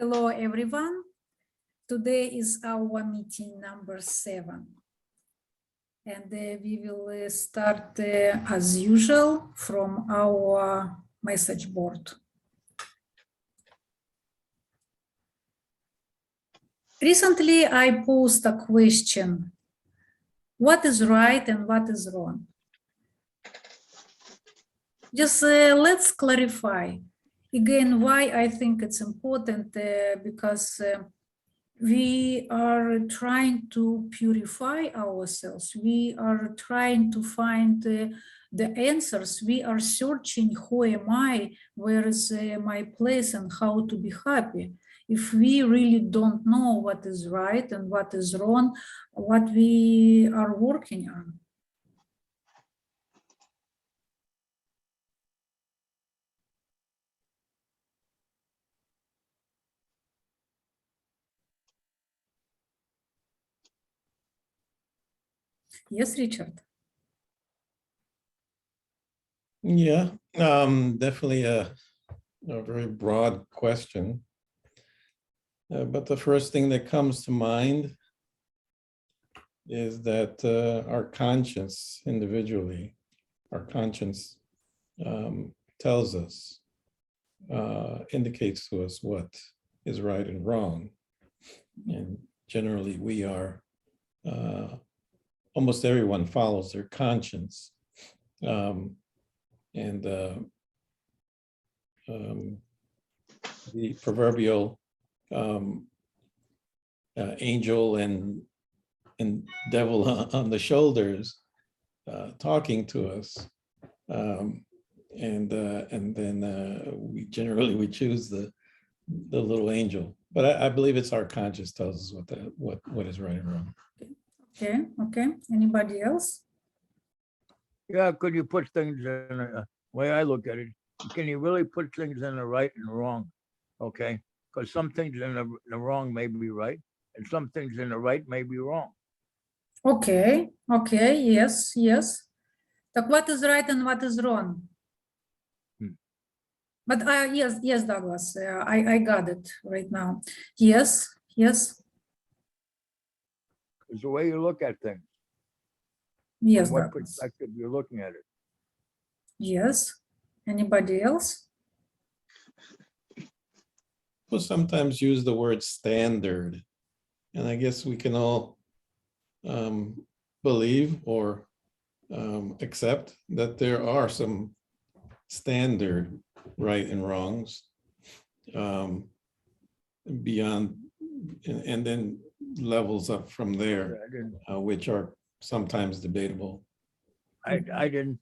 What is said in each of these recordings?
Hello, everyone. Today is our meeting number 7. And we will start as usual from our message board. Recently, I posed a question. What is right and what is wrong? Just let's clarify. Again, why I think it's important, because we are trying to purify ourselves. We are trying to find the answers. We are searching who am I, where is my place and how to be happy. If we really don't know what is right and what is wrong, what we are working on. Yes, Richard. Yeah, definitely a very broad question. But the first thing that comes to mind is that our conscience individually, our conscience tells us, indicates to us what is right and wrong. And generally we are, almost everyone follows their conscience. The proverbial angel and devil on the shoulders talking to us, and then we generally choose the little angel, but I believe it's our conscience tells us what is right and wrong. Okay. Anybody else? Yeah, could you put things in a way I look at it? Can you really put things in the right and wrong? Okay, because some things in the wrong may be right, and some things in the right may be wrong. Okay, yes. Так what is right and what is wrong? But yes, Douglas, I got it right now. Yes. It's the way you look at things. Yes, What Douglas. perspective you're looking at it. Yes. Anybody else? We'll sometimes use the word standard, and I guess we can all believe or accept that there are some standard right and wrongs beyond, and then levels up from there, which are sometimes debatable. I didn't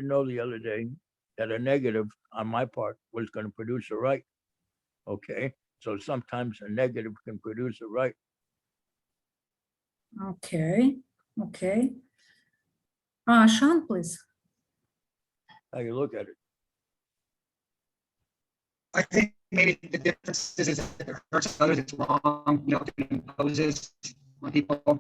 know the other day that a negative on my part was going to produce a right. Okay, so sometimes a negative can produce a right. Okay. Sean, please. How you look at it. I think maybe the difference is if it hurts others, it's wrong, it imposes on people.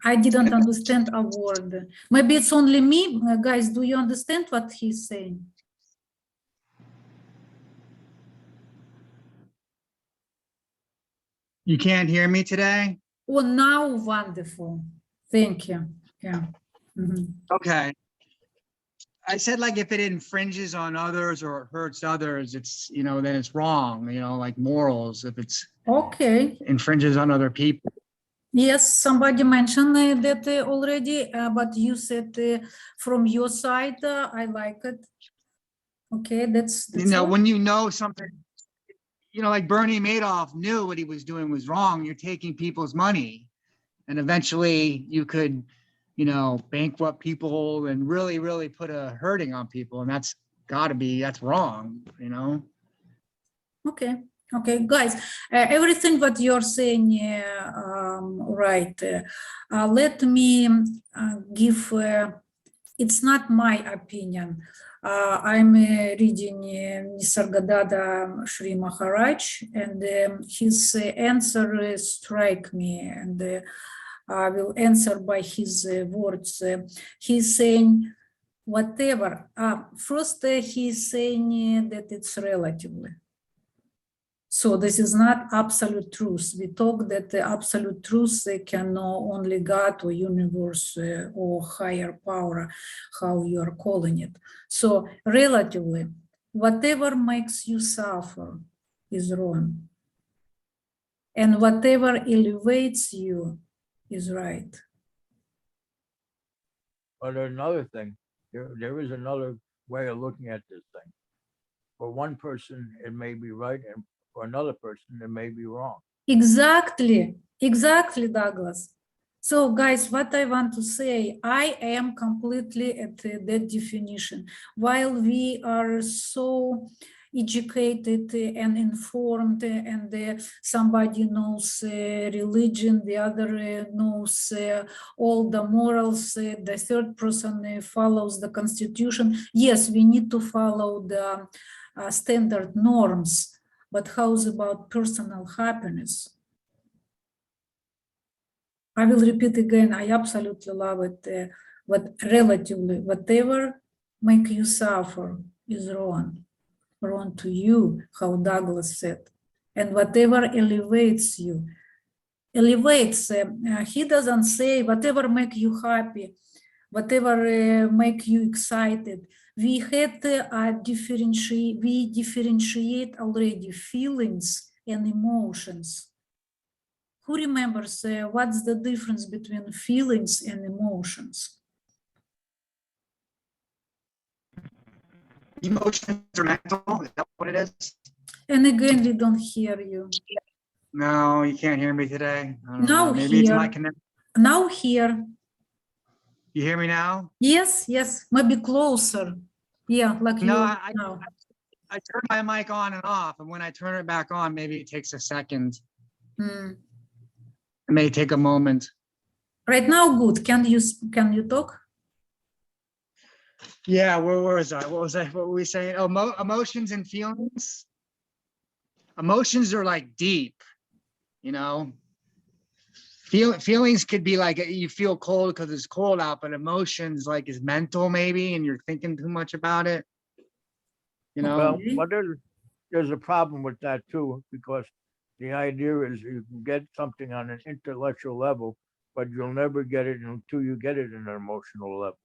I didn't understand a word. Maybe it's only me. Guys, do you understand what he's saying? You can't hear me today? Oh, now wonderful. Thank you. Yeah. Okay. I said, like, if it infringes on others or it hurts others, it's, then it's wrong, like morals, if it's Okay. infringes on other people. Yes, somebody mentioned that already, but you said from your side, I like it. Okay, that's when you know something, like Bernie Madoff knew what he was doing was wrong. You're taking people's money, and eventually you could, bankrupt people and really, really put a hurting on people, and that's wrong, Okay, guys, everything what you're saying, right. Let me give, it's not my opinion. I'm reading Nisargadatta Shri Maharaj, and his answer strike me, and I will answer by his words. He's saying, whatever. First, he's saying that it's relatively. So this is not absolute truth. We talk that the absolute truth can know only God or universe or higher power, how you are calling it. So relatively, whatever makes you suffer is wrong. And whatever elevates you is right. But another thing, there is another way of looking at this thing. For one person, it may be right, and for another person, it may be wrong. Exactly, Douglas. So guys, what I want to say, I am completely at that definition. While we are so educated and informed, and somebody knows religion, the other knows all the morals, the third person follows the constitution. Yes, we need to follow the standard norms, but how's about personal happiness? I will repeat again, I absolutely love it, but relatively, whatever make you suffer is wrong. Wrong to you, how Douglas said. And whatever elevates you, he doesn't say whatever make you happy, whatever make you excited. We had we differentiate already feelings and emotions. Who remembers what's the difference between feelings and emotions? Emotions are mental, is that what it is? And again, we don't hear you. No, you can't hear me today. I don't Now know. Maybe it's my here. connection. Now here. You hear me now? Yes, maybe closer. Yeah, like No, you I now. turn my mic on and off, and when I turn it back on, maybe it takes a second. Hmm. It may take a moment. Right now, good. Can you talk? Yeah, where was I? What were we saying? Oh, emotions and feelings. Emotions are like deep, you know. Feelings could be like you feel cold because it's cold out, but emotions like is mental maybe, and you're thinking too much about it. You know. Well, Okay. but there's a problem with that too, because the idea is you can get something on an intellectual level, but you'll never get it until you get it in an emotional level.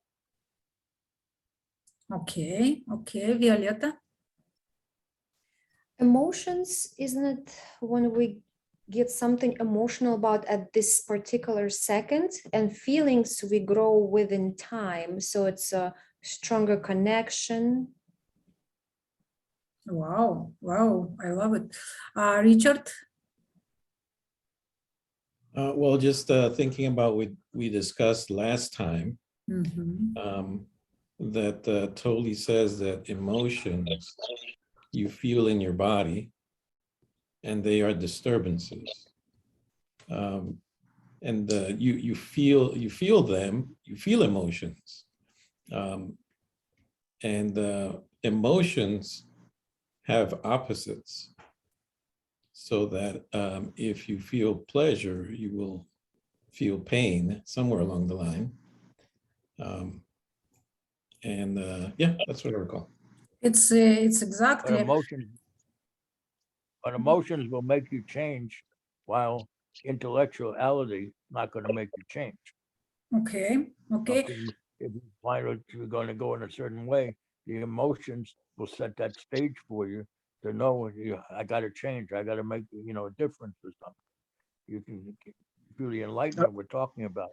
Okay, Violeta. Emotions, isn't it when we get something emotional about at this particular second, and feelings we grow within time, so it's a stronger connection. Wow, I love it. Richard? Well, just thinking about what we discussed last time, Mhm. that totally says that emotions you feel in your body, and they are disturbances. And you feel them, you feel emotions. And emotions have opposites. So that if you feel pleasure, you will feel pain somewhere along the line. Yeah, that's what I recall. It's But exactly. emotions will make you change, while intellectuality not going to make you change. Okay. If you find that you're going to go in a certain way, the emotions will set that stage for you to know I got to change. I got to make a difference or something. You can through the enlightenment we're talking about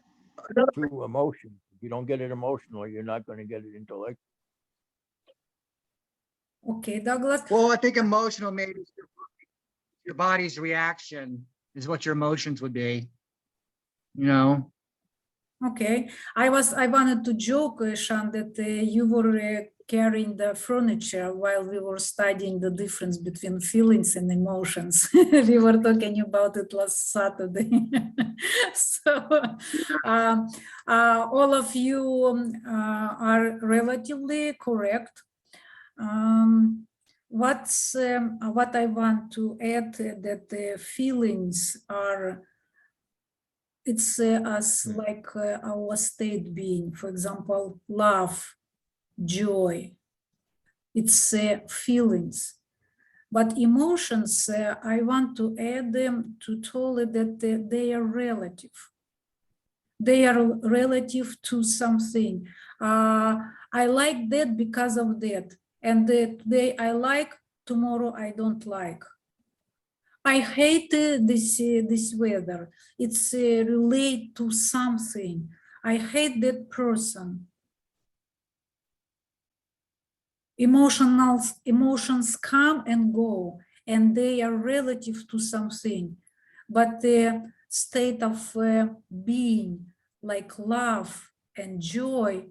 through emotion. If you don't get it emotionally, you're not going to get it intellectually. Okay, Douglas. Well, I think emotional maybe is your body's reaction is what your emotions would be. You know. Okay, I wanted to joke, Sean, that you were carrying the furniture while we were studying the difference between feelings and emotions. We were talking about it last Saturday. So all of you are relatively correct. What I want to add that the feelings are, it's as like our state being, for example, love, joy, it's feelings. But emotions, I want to add them to tell it that they are relative. They are relative to something. I like that because of that. And that day I like, tomorrow I don't like. I hate this weather. It's related to something. I hate that person. Emotions come and go, and they are relative to something. But the state of being, like love and joy,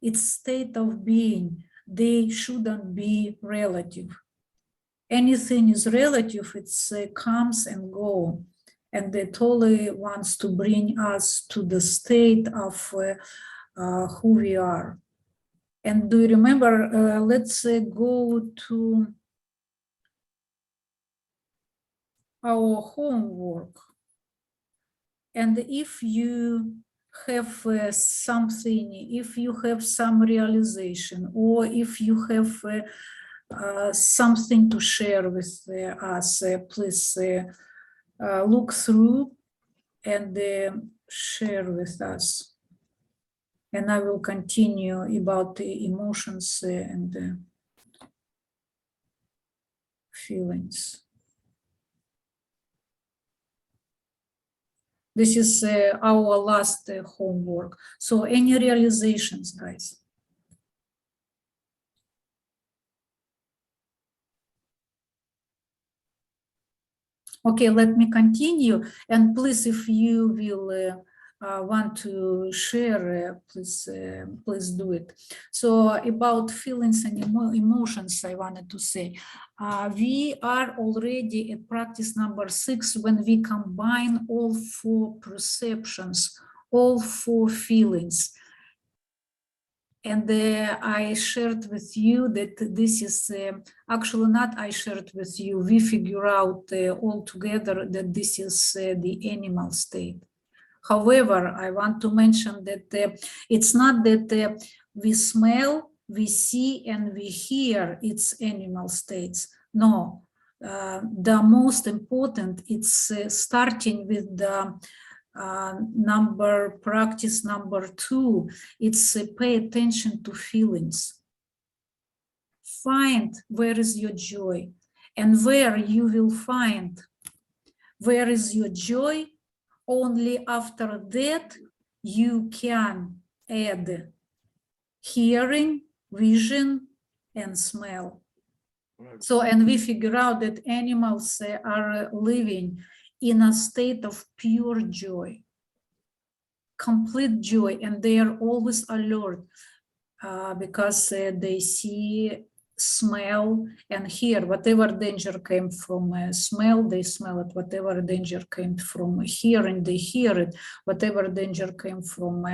it's state of being. They shouldn't be relative. Anything is relative, it's comes and go. And it only wants to bring us to the state of who we are. And do you remember, let's go to our homework. And if you have something, if you have some realization, or if you have something to share with us, please look through and share with us. And I will continue about the emotions and feelings. This is our last homework. So any realizations, guys? Okay, let me continue. And please, if you will want to share, please do it. So about feelings and emotions, I wanted to say, we are already at practice number 6 when we combine all 4 perceptions, all 4 feelings. And I shared with you that this is actually not I shared with you. We figure out all together that this is the animal state. However, I want to mention that it's not that we smell, we see, and we hear its animal states. No, the most important, it's starting with the practice number 2, it's pay attention to feelings. Find where is your joy, and where you will find where is your joy, only after that you can add hearing, vision, and smell. So, and we figure out that animals are living in a state of pure joy, complete joy, and they are always alert because they see, smell, and hear. Whatever danger came from smell, they smell it. Whatever danger came from hearing, they hear it. Whatever danger came from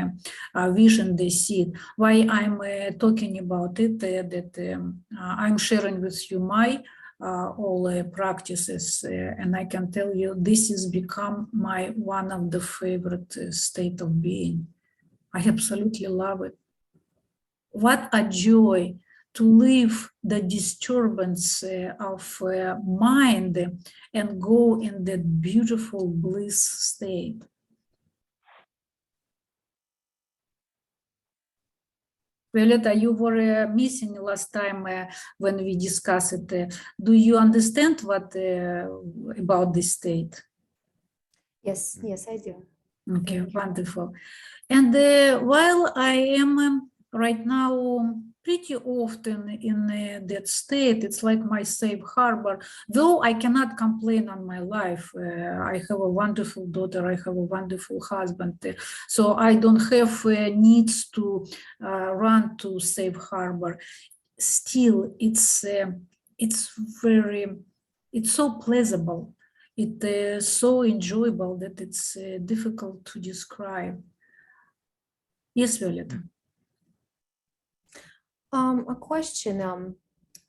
vision, they see it. Why I'm talking about it, that I'm sharing with you my all practices, and I can tell you this has become my one of the favorite state of being. I absolutely love it. What a joy to leave the disturbance of mind and go in that beautiful bliss state. Violeta, you were missing last time when we discussed it. Do you understand what about this state? Yes, yes, I do. Okay, wonderful. And while I am right now pretty often in that state, it's like my safe harbor, though I cannot complain on my life. I have a wonderful daughter, I have a wonderful husband, so I don't have needs to run to safe harbor. Still, it's so pleasurable. It's so enjoyable that it's difficult to describe. Yes, Violeta. A question,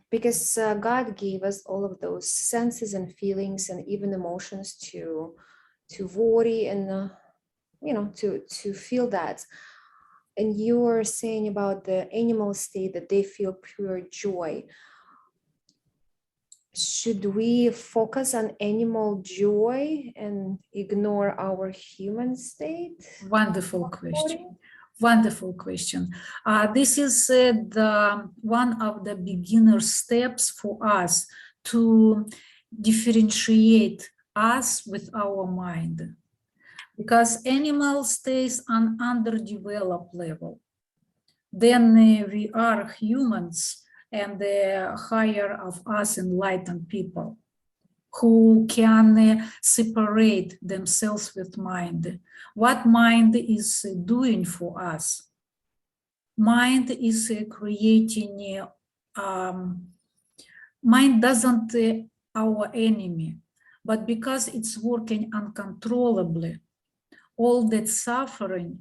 because God gave us all of those senses and feelings and even emotions to worry and to feel that. And you were saying about the animal state that they feel pure joy. should we focus on animal joy and ignore our human state? Wonderful question. Wonderful question. This is the one of the beginner steps for us to differentiate us with our mind, because animal stays on underdeveloped level. Then we are humans and the higher of us enlightened people who can separate themselves with mind. What mind is doing for us? Mind is creating, mind doesn't our enemy, but because it's working uncontrollably, all that suffering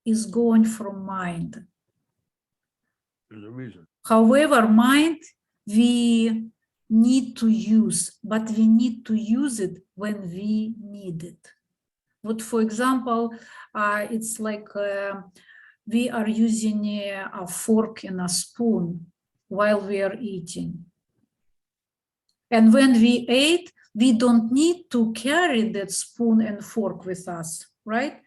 is going from mind. There's a reason. However, mind we need to use, but we need to use it when we need it. What, for example, it's like we are using a fork and a spoon while we are eating. And when we ate, we don't need to carry that spoon and fork with us, right?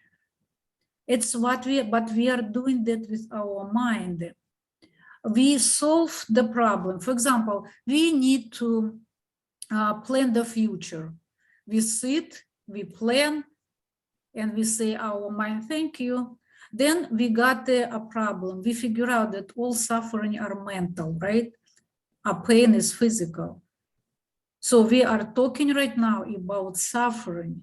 It's what but we are doing that with our mind. We solve the problem. For example, we need to plan the future. We sit, we plan, and we say our mind, thank you. Then we got a problem. We figure out that all suffering are mental, right? Our pain is physical. So we are talking right now about suffering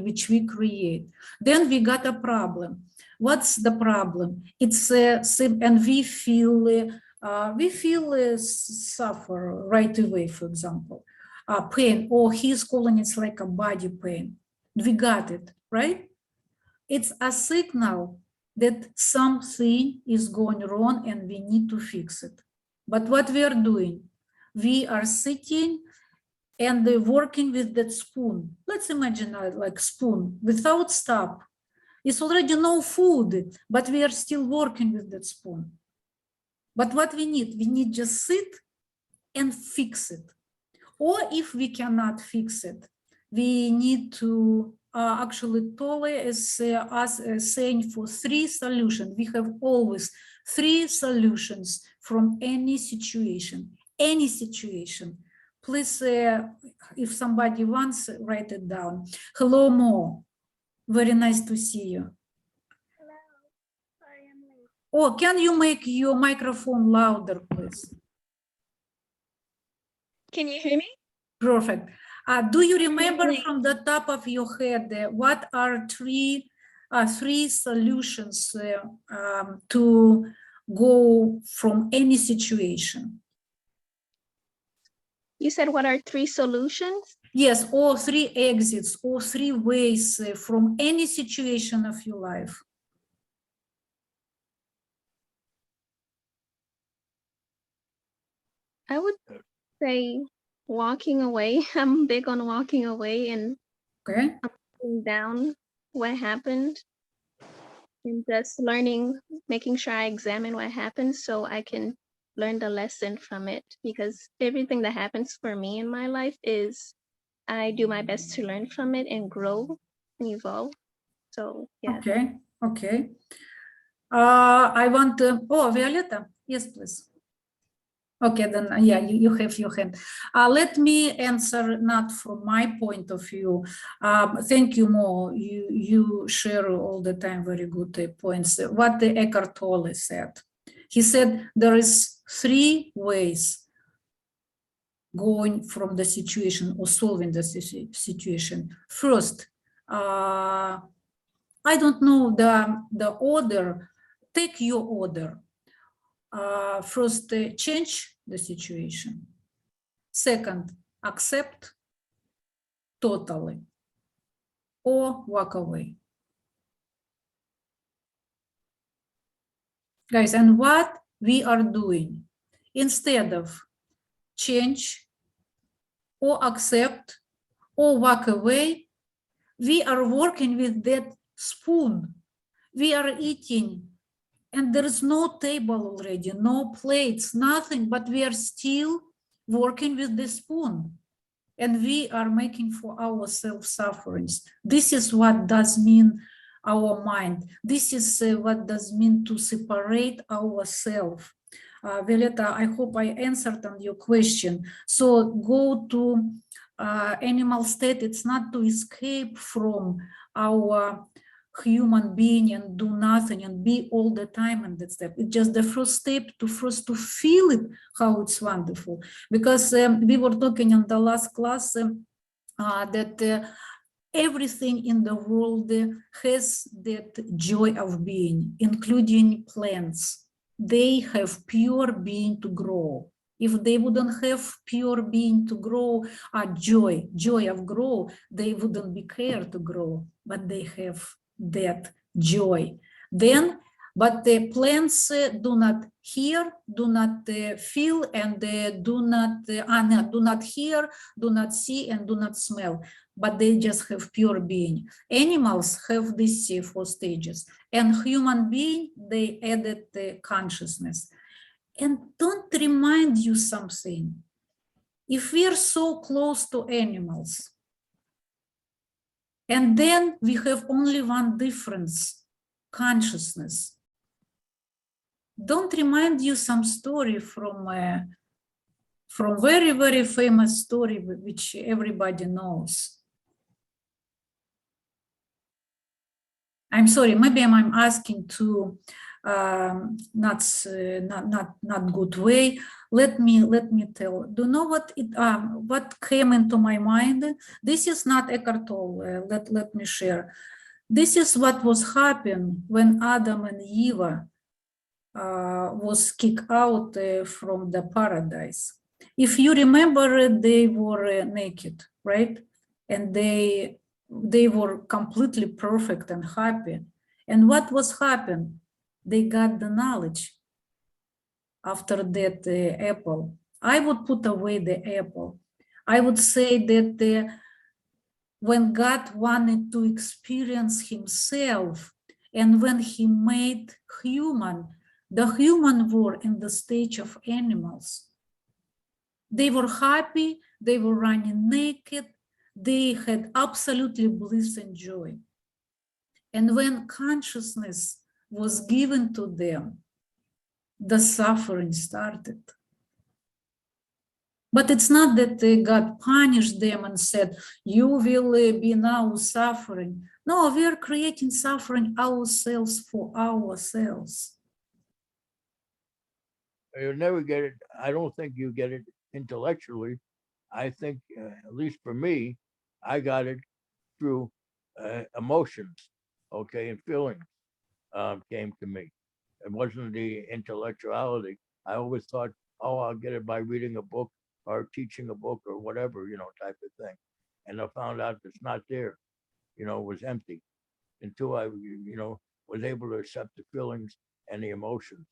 which we create. Then we got a problem. What's the problem? It's and we feel suffer right away. For example, pain, or he's calling it like a body pain. We got it, right? It's a signal that something is going wrong and we need to fix it. But what we are doing, we are sitting and they're working with that spoon. Let's imagine like spoon without stop. It's already no food, but we are still working with that spoon. But what we need just sit and fix it. Or if we cannot fix it, we need to actually Tolle is saying for 3 solutions. We have always 3 solutions from any situation. Please, if somebody wants, write it down. Hello, Mo. Very nice to see you. Hello. Sorry, I'm late. Oh, can you make your microphone louder, please? Can you hear me? Perfect. Do you remember Really? from the top of your head what are three solutions to go from any situation? You said what are 3 solutions? Yes, or 3 exits, or 3 ways from any situation of your life. I would say walking away. I'm big on walking away and Okay. writing down what happened and just learning, making sure I examine what happened so I can learn the lesson from it, because everything that happens for me in my life is I do my best to learn from it and grow and evolve. So yeah. Okay. I want to, oh, Violetta, yes, please. Okay, then, yeah, you have your hand. Let me answer not from my point of view. Thank you, Mo. You share all the time very good points. What the Eckhart Tolle said. He said there is 3 ways going from the situation or solving the situation. First, I don't know the order. Take your order. First, change the situation. Second, accept totally or walk away. Guys, and what we are doing, instead of change or accept or walk away, we are working with that spoon. We are eating and there is no table already, no plates, nothing, but we are still working with the spoon. and we are making for ourselves sufferings. This is what does mean our mind. This is what does mean to separate ourselves. Violeta, I hope I answered on your question. So go to animal state, it's not to escape from our human being and do nothing and be all the time in that step. It's just the first step to feel it, how it's wonderful. Because we were talking in the last class that everything in the world has that joy of being, including plants. They have pure being to grow. If they wouldn't have pure being to grow, joy of grow, they wouldn't be care to grow, but they have that joy. Then, but the plants do not hear, do not feel, and do not hear, do not see, and do not smell, but they just have pure being. Animals have these 4 stages, and human being, they added the consciousness. And don't remind you something. If we are so close to animals, and then we have only one difference, consciousness. Don't remind you some story from very, very famous story, which everybody knows. I'm sorry, maybe I'm asking to not good way. Let me tell. Do you know what came into my mind? This is not Eckhart Tolle. Let me share. This is what was happening when Adam and Eve was kicked out from the paradise. If you remember, they were naked, right? And they were completely perfect and happy. And what was happening? They got the knowledge after that apple. I would put away the apple. I would say that when God wanted to experience himself and when he made the human were in the stage of animals. They were happy, they were running naked, they had absolutely bliss and joy. And when consciousness was given to them, the suffering started. But it's not that God punished them and said, you will be now suffering. No, we are creating suffering ourselves for ourselves. You'll never get it. I don't think you get it intellectually. I think, at least for me, I got it through emotions, okay, and feelings came to me. It wasn't the intellectuality. I always thought, oh, I'll get it by reading a book or teaching a book or whatever, type of thing. And I found out it's not there, it was empty until I, was able to accept the feelings and the emotions.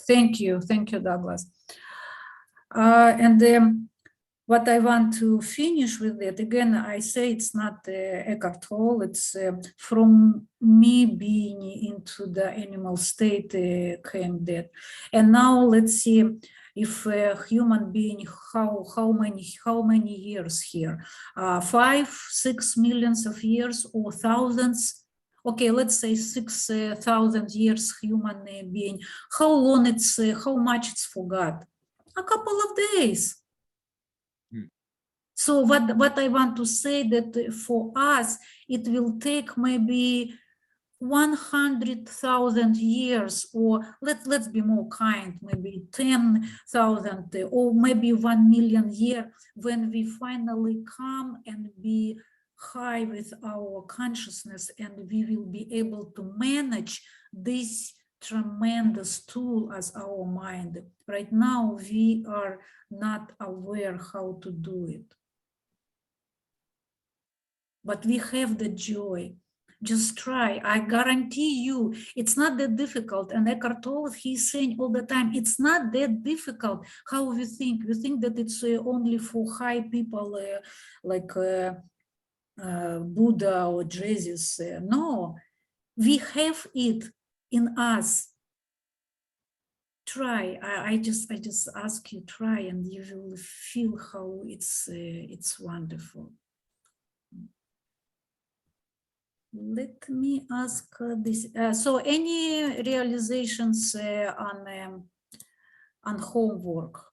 Thank you, Douglas. What I want to finish with it, again, I say it's not Eckhart Tolle, it's from me being into the animal state came that. And now let's see if a human being, how many years here? 5, 6 millions of years or thousands? Okay, let's say 6,000 years human being. How long how much it's forgot? A couple of days. So what I want to say that for us, it will take maybe 100,000 years, or let's be more kind, maybe 10,000 or maybe 1 million years when we finally come and be high with our consciousness, and we will be able to manage this tremendous tool as our mind. Right now, we are not aware how to do it. But we have the joy. Just try. I guarantee you, it's not that difficult. And Eckhart Tolle, he's saying all the time, it's not that difficult. How we think? We think that it's only for high people like Buddha or Jesus. No, we have it in us. try. I just ask you try, and you will feel how it's wonderful. Let me ask this. So, any realizations on homework?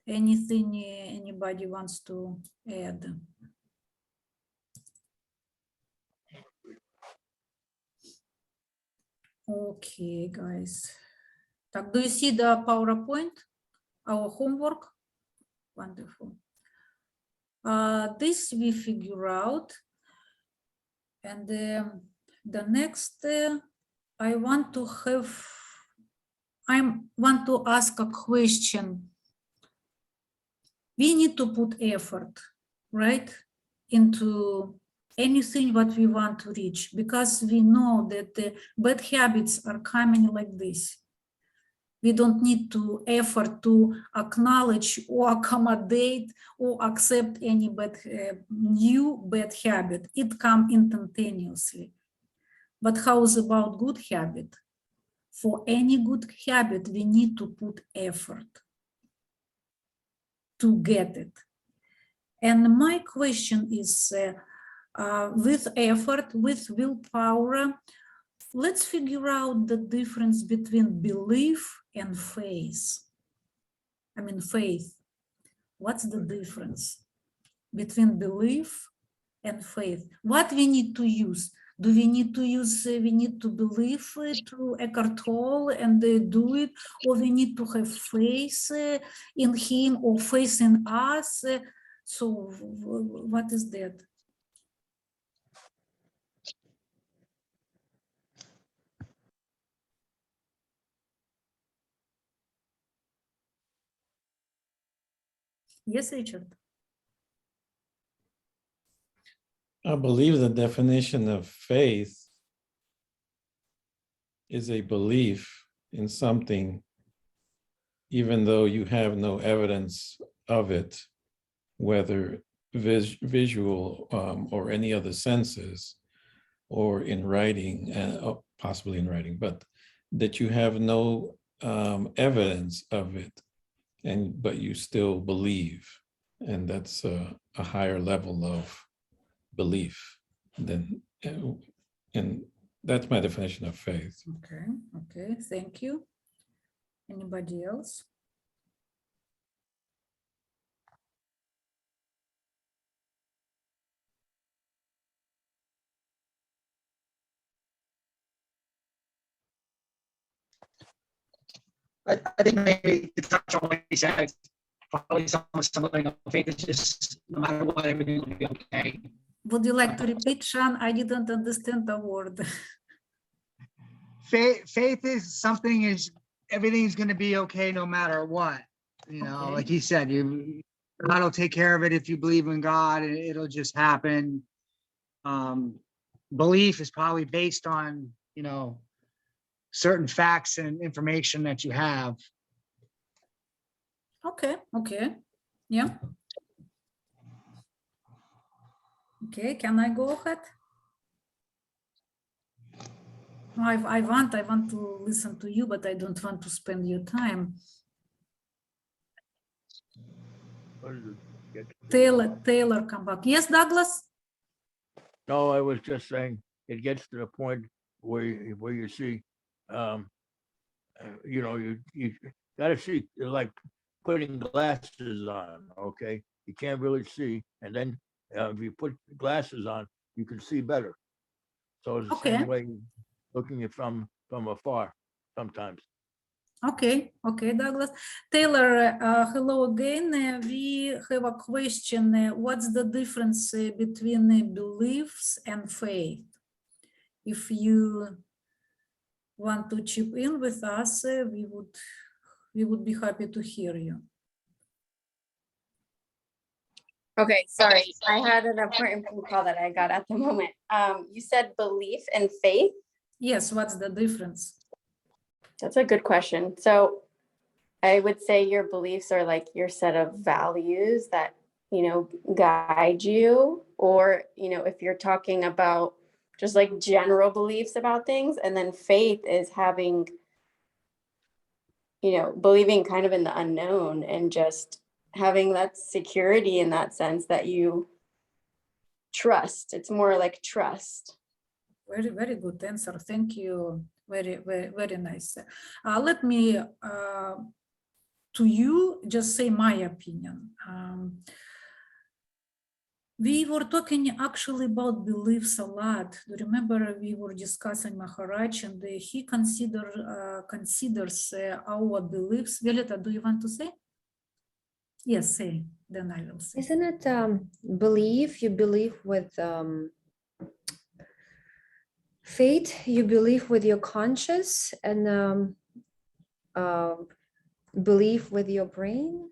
Anything anybody wants to add? Okay, guys. Так, do you see the PowerPoint? Our homework? Wonderful. This we figure out. And the next, I want to ask a question. We need to put effort, right, into anything what we want to reach, because we know that the bad habits are coming like this. We don't need to effort to acknowledge or accommodate or accept any new bad habit. It comes instantaneously. But how's about good habit? For any good habit, we need to put effort to get it. And my question is, with effort, with willpower, let's figure out the difference between belief and faith. I mean, faith. What's the difference between belief and faith? What we need to use? Do we need to use, we need to believe through Eckhart Tolle and do it, or we need to have faith in him or faith in us? So what is that? Yes, Richard. I believe the definition of faith is a belief in something, even though you have no evidence of it, whether visual or any other senses, or in writing, possibly in writing, but that you have no evidence of it, but you still believe, and that's a higher level of belief than, and that's my definition of faith. Okay, thank you. Anybody else? I think maybe to touch on what he said, probably something of faith is just no matter what, everything will be okay. Would you like to repeat, Sean? I didn't understand the word. Faith is something is everything's going to be okay no matter what. You know, Okay. like he said, God will take care of it if you believe in God, and it'll just happen. Belief is probably based on, you know, certain facts and information that you have. Okay, yeah. Okay, can I go ahead? I want to listen to you, but I don't want to spend your time. Taylor, come back. Yes, Douglas? No, I was just saying, it gets to the point where you see, you know, you gotta see, like putting glasses on, okay? You can't really see, and then if you put glasses on, you can see better. So it's the Okay. same way looking at from afar sometimes. Okay, Douglas. Taylor, hello again. We have a question. What's the difference between beliefs and faith? If you want to chip in with us, we would be happy to hear you. Okay, sorry. I had an important phone call that I got at the moment. You said belief and faith. Yes, what's the difference? That's a good question. So I would say your beliefs are like your set of values that, you know, guide you, or, you know, if you're talking about just like general beliefs about things, and then faith is having you know, believing kind of in the unknown and just having that security in that sense that you trust. It's more like trust. Very, very good answer. Thank you. Very, very, very nice. Let me, to you, just say my opinion. We were talking actually about beliefs a lot. Do you remember we were discussing Maharaj, and he considers our beliefs. Violeta, do you want to say? Yes, say, then I will say. Isn't it belief? You believe with faith, you believe with your conscience, and belief with your brain.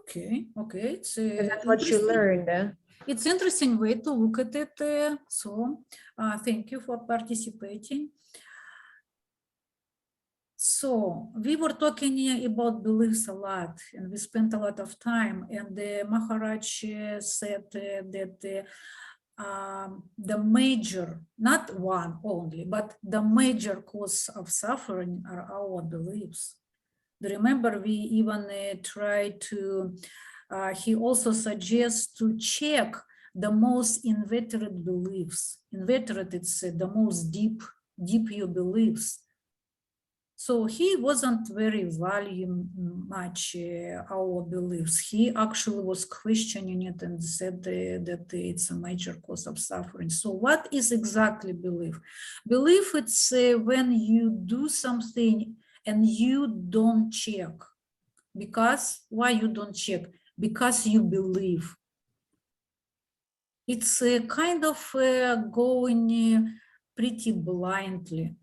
Okay, okay. It's That's what you interesting. learned. It's interesting way to look at it. Thank you for participating. So we were talking about beliefs a lot, and we spent a lot of time. And Maharaj said that the major, not one only, but the major cause of suffering are our beliefs. Remember, we even try to. He also suggests to check the most inveterate beliefs. Inveterate, it's the most deep your beliefs. So he wasn't very valuing much our beliefs. He actually was questioning it and said that it's a major cause of suffering. So what is exactly belief? Belief, it's when you do something and you don't check. Because, why you don't check? Because you believe. It's kind of going pretty blindly.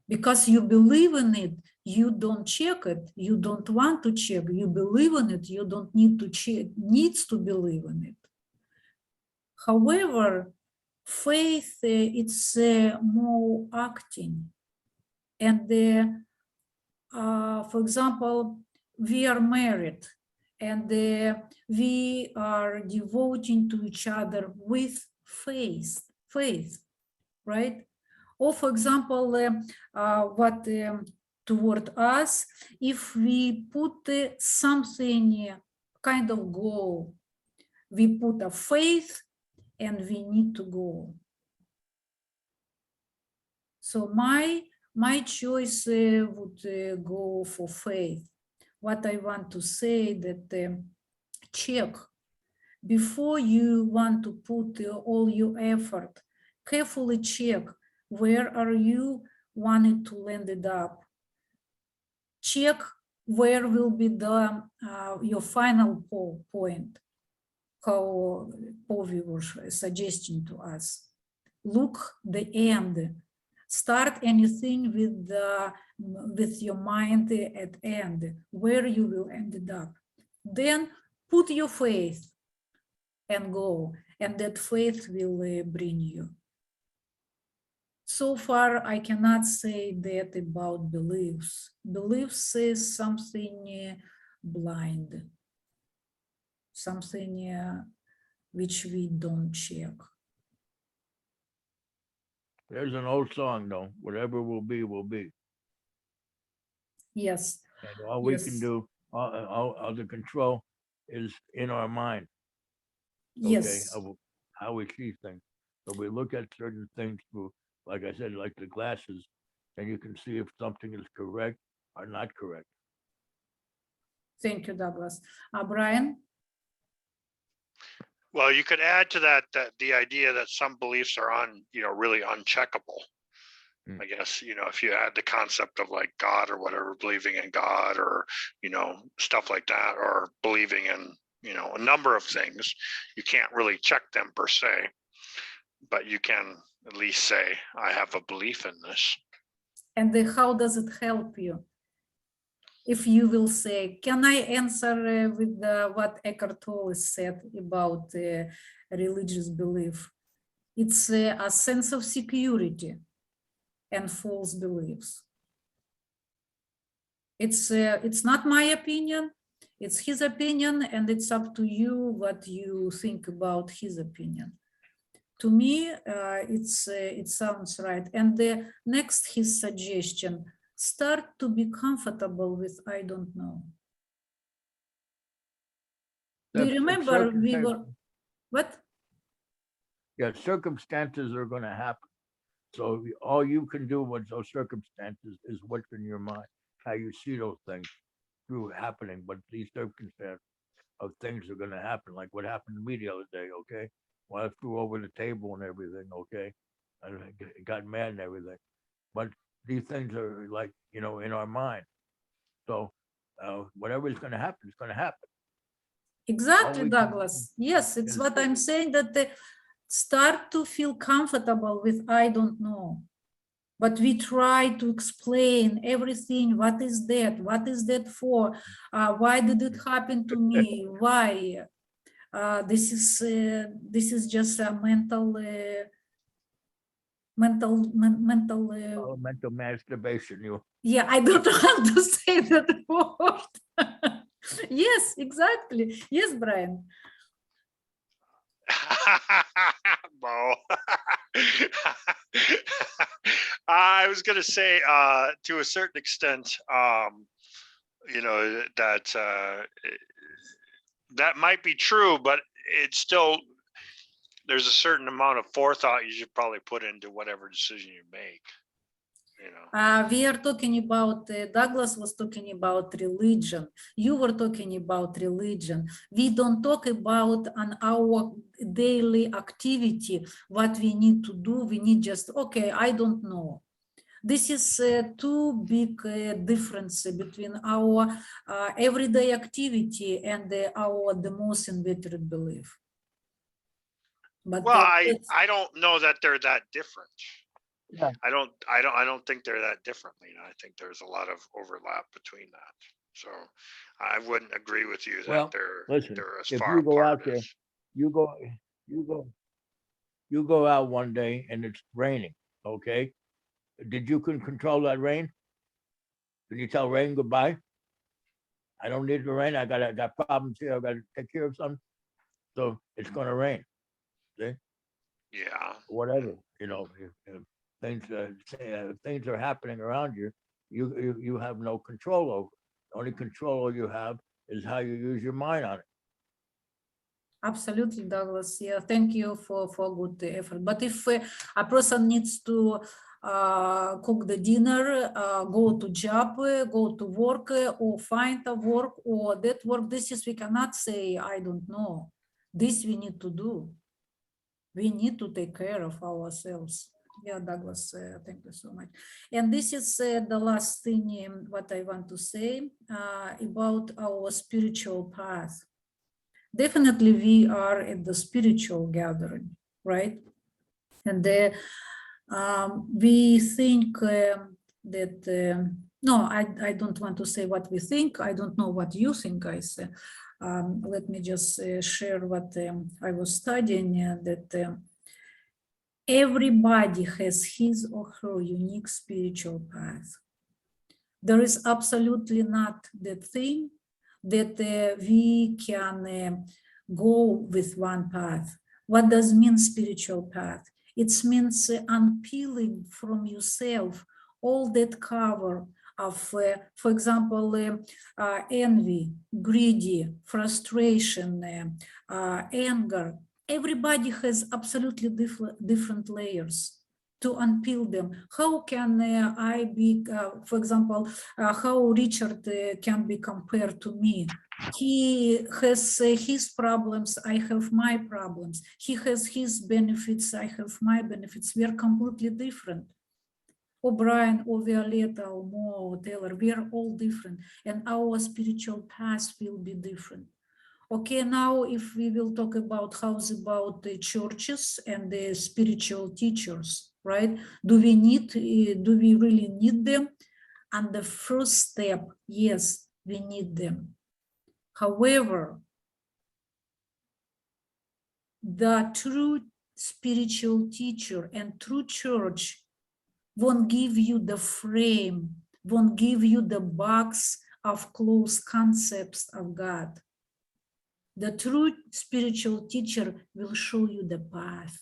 Because you believe in it, you don't check it, you don't want to check, you believe in it, you don't need to check, needs to believe in it. However, faith, it's more acting. And for example, we are married and we are devoting to each other with faith, right? Or for example, what toward us, if we put something kind of goal, we put a faith and we need to go. So my choice would go for faith. What I want to say that check before you want to put all your effort, carefully check where are you wanting to land it up. Check where will be the your final point, how Povi was suggesting to us. Look the end. Start anything with your mind at end, where you will end it up. Then put your faith and go, and that faith will bring you. So far, I cannot say that about beliefs. Beliefs is something blind, something which we don't check. There's an old song though, whatever will be, will be. Yes. And all we can do, all the control is in our mind. Okay, Yes. of how we see things. So we look at certain things through, like I said, like the glasses, and you can see if something is correct or not correct. Thank you, Douglas. Brian? Well, you could add to that the idea that some beliefs are really uncheckable. I guess, if you add the concept of like God or whatever, believing in God or, stuff like that, or believing in, a number of things, you can't really check them per se, but you can at least say, I have a belief in this. And how does it help you? If you will say, can I answer with what Eckhart Tolle said about religious belief? It's a sense of security and false beliefs. It's not my opinion, it's his opinion, and it's up to you what you think about his opinion. To me, it sounds right. And the next, his suggestion, start to be comfortable with I don't know. Do you If remember we were, circumstances- what? Yeah, circumstances are gonna happen. So all you can do with those circumstances is what's in your mind, how you see those things through happening, but these circumstances of things are gonna happen, like what happened to me the other day, okay? When I threw over the table and everything, okay? I got mad and everything. But these things are like, you know, in our mind. So whatever is gonna happen, it's gonna happen. Exactly, we can do Douglas. Yes, it's is- what I'm saying, that start to feel comfortable with I don't know. But we try to explain everything. What is that? What is that for? Why did it happen to me? Why? This is just a mental mental masturbation. yeah, I don't want to say that word. Yes, exactly. Yes, Brian. Bo. I was gonna say, to a certain extent, you know, that might be true, but it's still, there's a certain amount of forethought you should probably put into whatever decision you make. You know, We are talking about, Douglas was talking about religion. You were talking about religion. We don't talk about on our daily activity, what we need to do. We need just, okay, I don't know. This is too big difference between our everyday activity and the most inveterate belief. But well, I don't know that they're that different. Yeah. I don't think they're that differently. And I think there's a lot of overlap between that. So I wouldn't agree with you that Well, listen, they're as if far you go apart out there, as. you go out one day and it's raining, okay? Did you control that rain? Did you tell rain goodbye? I don't need the rain. I got problems here. I got to take care of something. So it's gonna rain. See? Yeah. Whatever, you know, if things are happening around you, you have no control over. The only control you have is how you use your mind on it. Absolutely, Douglas. Yeah, thank you for good effort. But if a person needs to cook the dinner, go to job, go to work, or find a work, or that work, this is, we cannot say, I don't know. This we need to do. We need to take care of ourselves. Yeah, Douglas, thank you so much. And this is the last thing what I want to say about our spiritual path. Definitely we are at the spiritual gathering, right? And we think that, no, I don't want to say what we think. I don't know what you think, guys. Let me just share what I was studying, that everybody has his or her unique spiritual path. There is absolutely not the thing that we can go with one path. What does mean spiritual path? It means unpeeling from yourself all that cover of, for example, envy, greedy, frustration, anger. Everybody has absolutely different layers. To unpeel them. How can I be, for example, how Richard can be compared to me? He has his problems, I have my problems. He has his benefits, I have my benefits. We are completely different. O'Brien, or Violetta, or Mo, or Taylor, we are all different. And our spiritual path will be different. Okay, now if we will talk about how's about the churches and the spiritual teachers, right? Do we really need them? And the first step, yes, we need them. However, the true spiritual teacher and true church won't give you the frame, won't give you the box of close concepts of God. The true spiritual teacher will show you the path,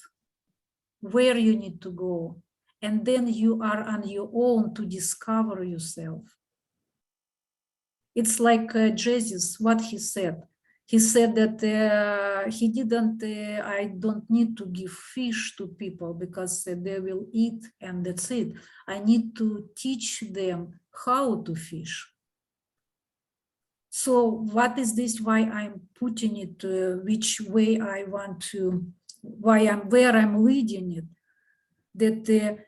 where you need to go. and then you are on your own to discover yourself. It's like Jesus, what he said. He said that he didn't, I don't need to give fish to people because they will eat and that's it. I need to teach them how to fish. So what is this, why I'm putting it, which way I want to, where I'm leading it, that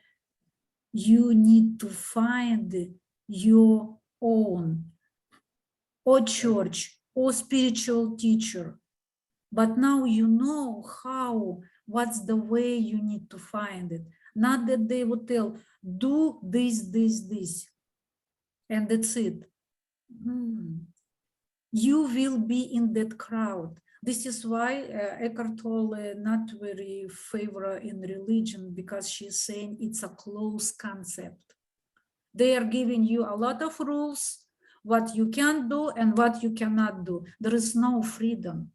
you need to find your own, or church, or spiritual teacher. But now you know how, what's the way you need to find it. Not that they would tell, do this, this, this, and that's it. You will be in that crowd. This is why Eckhart Tolle not very favor in religion, because she's saying it's a closed concept. They are giving you a lot of rules, what you can do and what you cannot do. There is no freedom.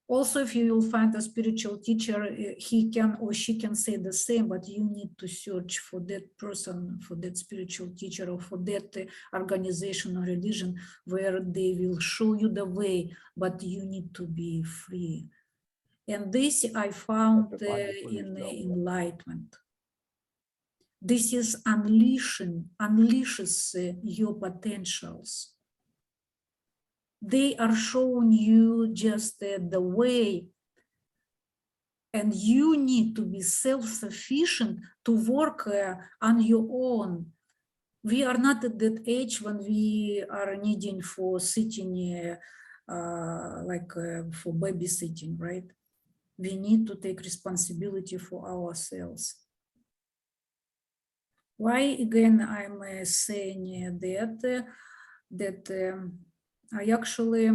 Also, if you will find a spiritual teacher, he can or she can say the same, but you need to search for that person, for that spiritual teacher, or for that organization or religion where they will show you the way, but you need to be free. And this I found in enlightenment. This is unleashes your potentials. They are showing you just the way, and you need to be self-sufficient to work on your own. We are not at that age when we are needing for sitting for babysitting, right? We need to take responsibility for ourselves. Why again I'm saying that I actually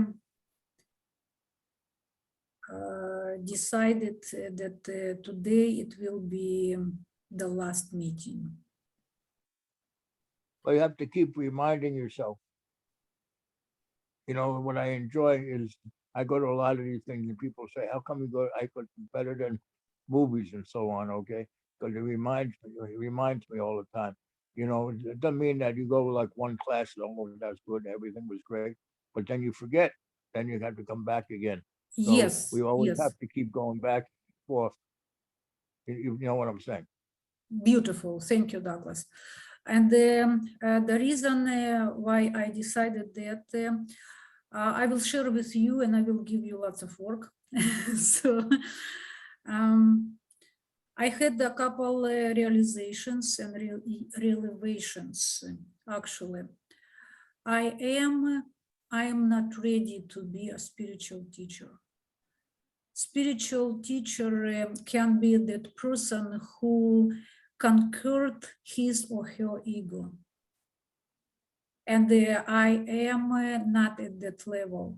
decided that today it will be the last meeting. Well, you have to keep reminding yourself. You know, what I enjoy is I go to a lot of these things and people say, how come you go, I could better than movies and so on, okay? Because it reminds me all the time. You know, it doesn't mean that you go like one class, oh, that's good, everything was great, but then you forget, then you have to come back again. So Yes, we always yes. have to keep going back and forth. You know what I'm saying? Beautiful, thank you, Douglas. And the reason why I decided that I will share with you, and I will give you lots of work. So I had a couple realizations and revelations. Actually, I am not ready to be a spiritual teacher. Spiritual teacher can be that person who conquered his or her ego. And I am not at that level.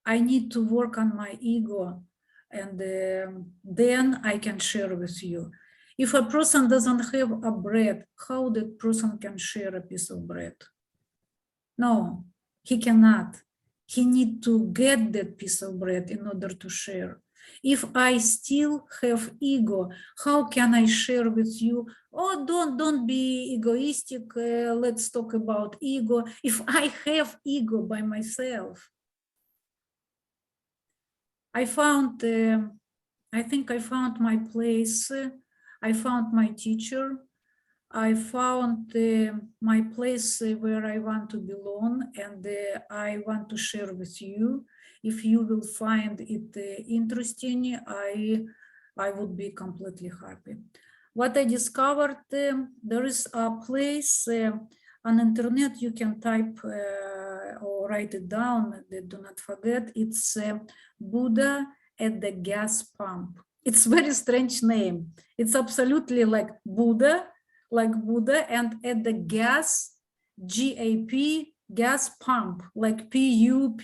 I need to work on my ego, and then I can share with you. If a person doesn't have a bread, how that person can share a piece of bread? No, he cannot. He needs to get that piece of bread in order to share. If I still have ego, how can I share with you? Oh, don't be egoistic. Let's talk about ego. If I have ego by myself, I found, I think I found my place. I found my teacher. I found my place where I want to belong, and I want to share with you. If you will find it interesting, I would be completely happy. What I discovered, there is a place on internet, you can type or write it down, do not forget, it's Buddha at the gas pump. It's a very strange name. It's absolutely like Buddha, and at the gas, GAP, gas pump, like PUMP.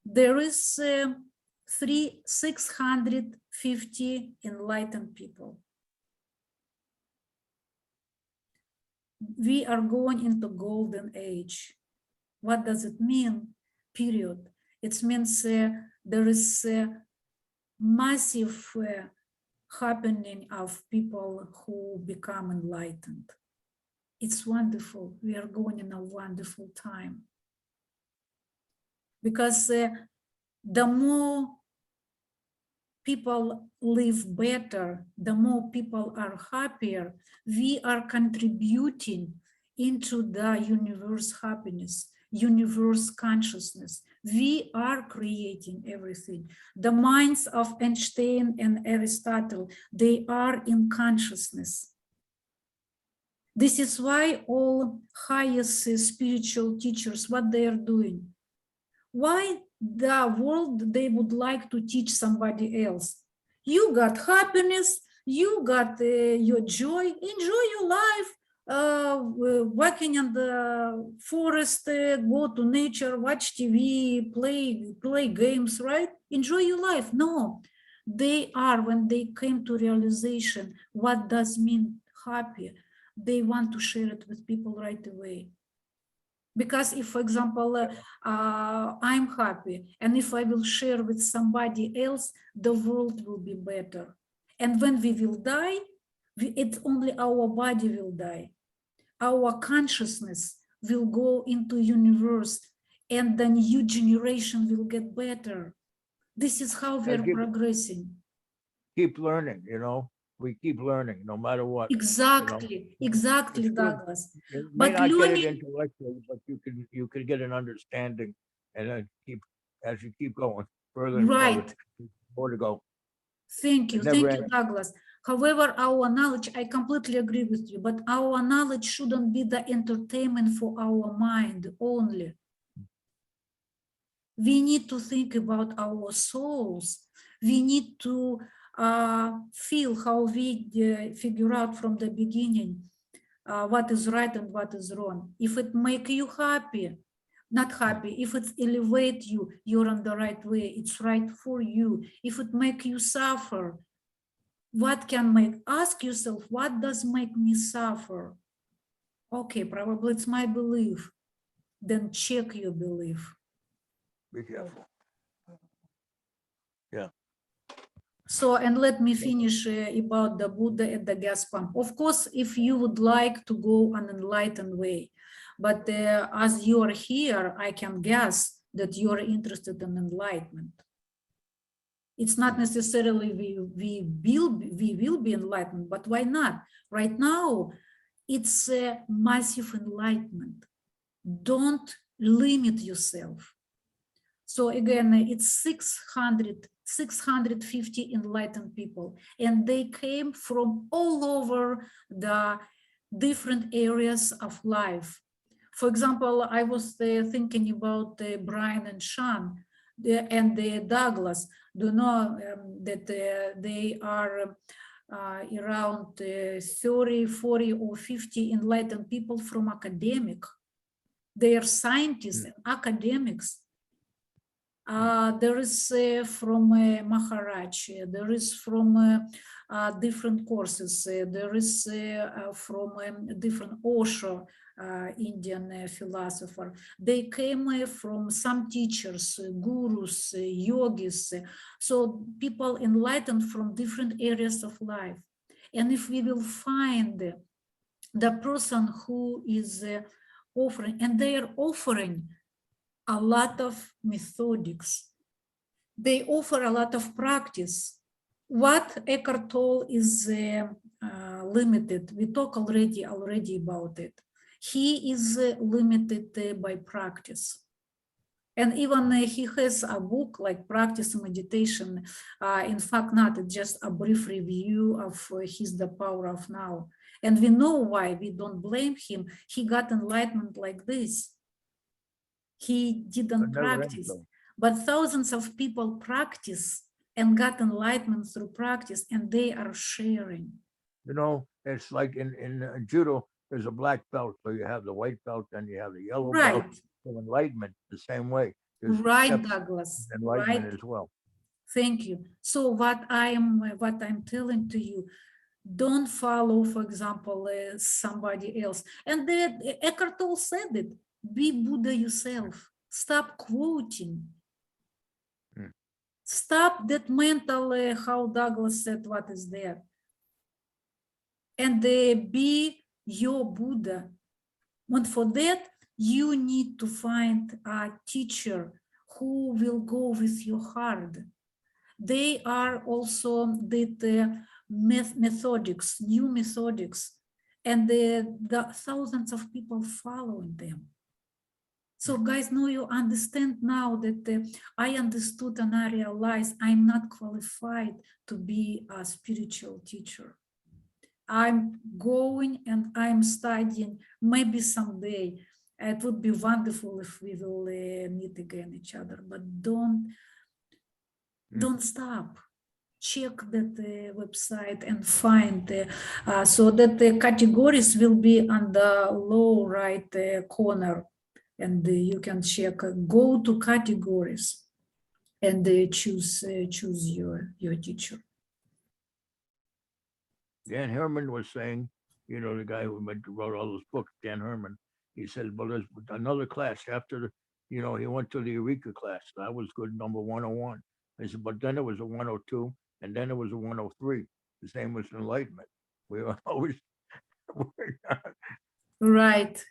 There is 650 enlightened people. We are going into golden age. What does it mean? Period. It means there is massive happening of people who become enlightened. It's wonderful. We are going in a wonderful time. Because the more people live better, the more people are happier, we are contributing into the universe happiness, universe consciousness. We are creating everything. The minds of Einstein and Aristotle, they are in consciousness. This is why all highest spiritual teachers, what they are doing. Why the world they would like to teach somebody else? You got happiness, you got your joy, enjoy your life, working in the forest, go to nature, watch TV, play games, right? Enjoy your life. No, they are, when they came to realization, what does mean happy? They want to share it with people right away. Because if, for example, I'm happy, and if I will share with somebody else, the world will be better. And when we will die, it's only our body will die. Our consciousness will go into universe, and the new generation will get better. This is how we are progressing. Keep learning, you know, we keep learning no matter what. Exactly, exactly, It's good. Douglas. You may But not get it learning, intellectually, but you can get an understanding and then as you keep going further and further, right. more to go. Thank you, It never thank you, Douglas. However, our knowledge, I completely agree with you, but our knowledge shouldn't be the entertainment for our mind only. We need to think about our souls. We need to feel how we figure out from the beginning what is right and what is wrong. If it make you happy, not happy, if it elevate you, you're on the right way, it's right for you. If it make you suffer, what can make, ask yourself, what does make me suffer? Okay, probably it's my belief. Then check your belief. Be careful. So, and let me finish about the Buddha at the gas pump. Of course, if you would like to go an enlightened way, but as you are here, I can guess that you are interested in enlightenment. It's not necessarily we will be enlightened, but why not? Right now, it's a massive enlightenment. Don't limit yourself. So again, it's 650 enlightened people, and they came from all over the different areas of life. For example, I was thinking about Brian and Sean and Douglas. Do you know that they are around 30, 40, or 50 enlightened people from academic. They are scientists and academics. There is from Maharaj, there is from different courses, there is from different Osho, Indian philosopher. They came from some teachers, gurus, yogis, so people enlightened from different areas of life. And if we will find the person who is offering, and they are offering a lot of methodics. They offer a lot of practice. What Eckhart Tolle is limited, we talk already about it. He is limited by practice. And even he has a book like Practice Meditation. In fact, not just a brief review of his The Power of Now. And we know why, we don't blame him. He got enlightenment like this. He didn't practice, but thousands of people practice and got enlightenment through practice, and they are sharing. You know, it's like in judo, there's a black belt, so you have the white belt, and you have the yellow belt. So enlightenment, the same way. There's right, Douglas. Enlightenment right. as well. Thank you. So what I'm telling to you, don't follow, for example, somebody else. And Eckhart Tolle said it. Be Buddha yourself. Stop quoting. Stop that mental, how Douglas said, what is there? And be your Buddha. And for that, you need to find a teacher who will go with your heart. They are also the methodics, new methodics, and the thousands of people following them. So guys, now you understand now that I understood and I realized I'm not qualified to be a spiritual teacher. I'm going and I'm studying, maybe someday. It would be wonderful if we will meet again each other, but don't stop. Check that website and find so that the categories will be on the low right corner, and you can check. Go to categories and choose your teacher. Dan Herman was saying, you know, the guy who wrote all those books, Dan Herman, he said, well, there's another class after the, you know, he went to the Eureka class. That was good, number 101. He said, but then it was a 102, and then it was a 103. The same was enlightenment. We were always, Right.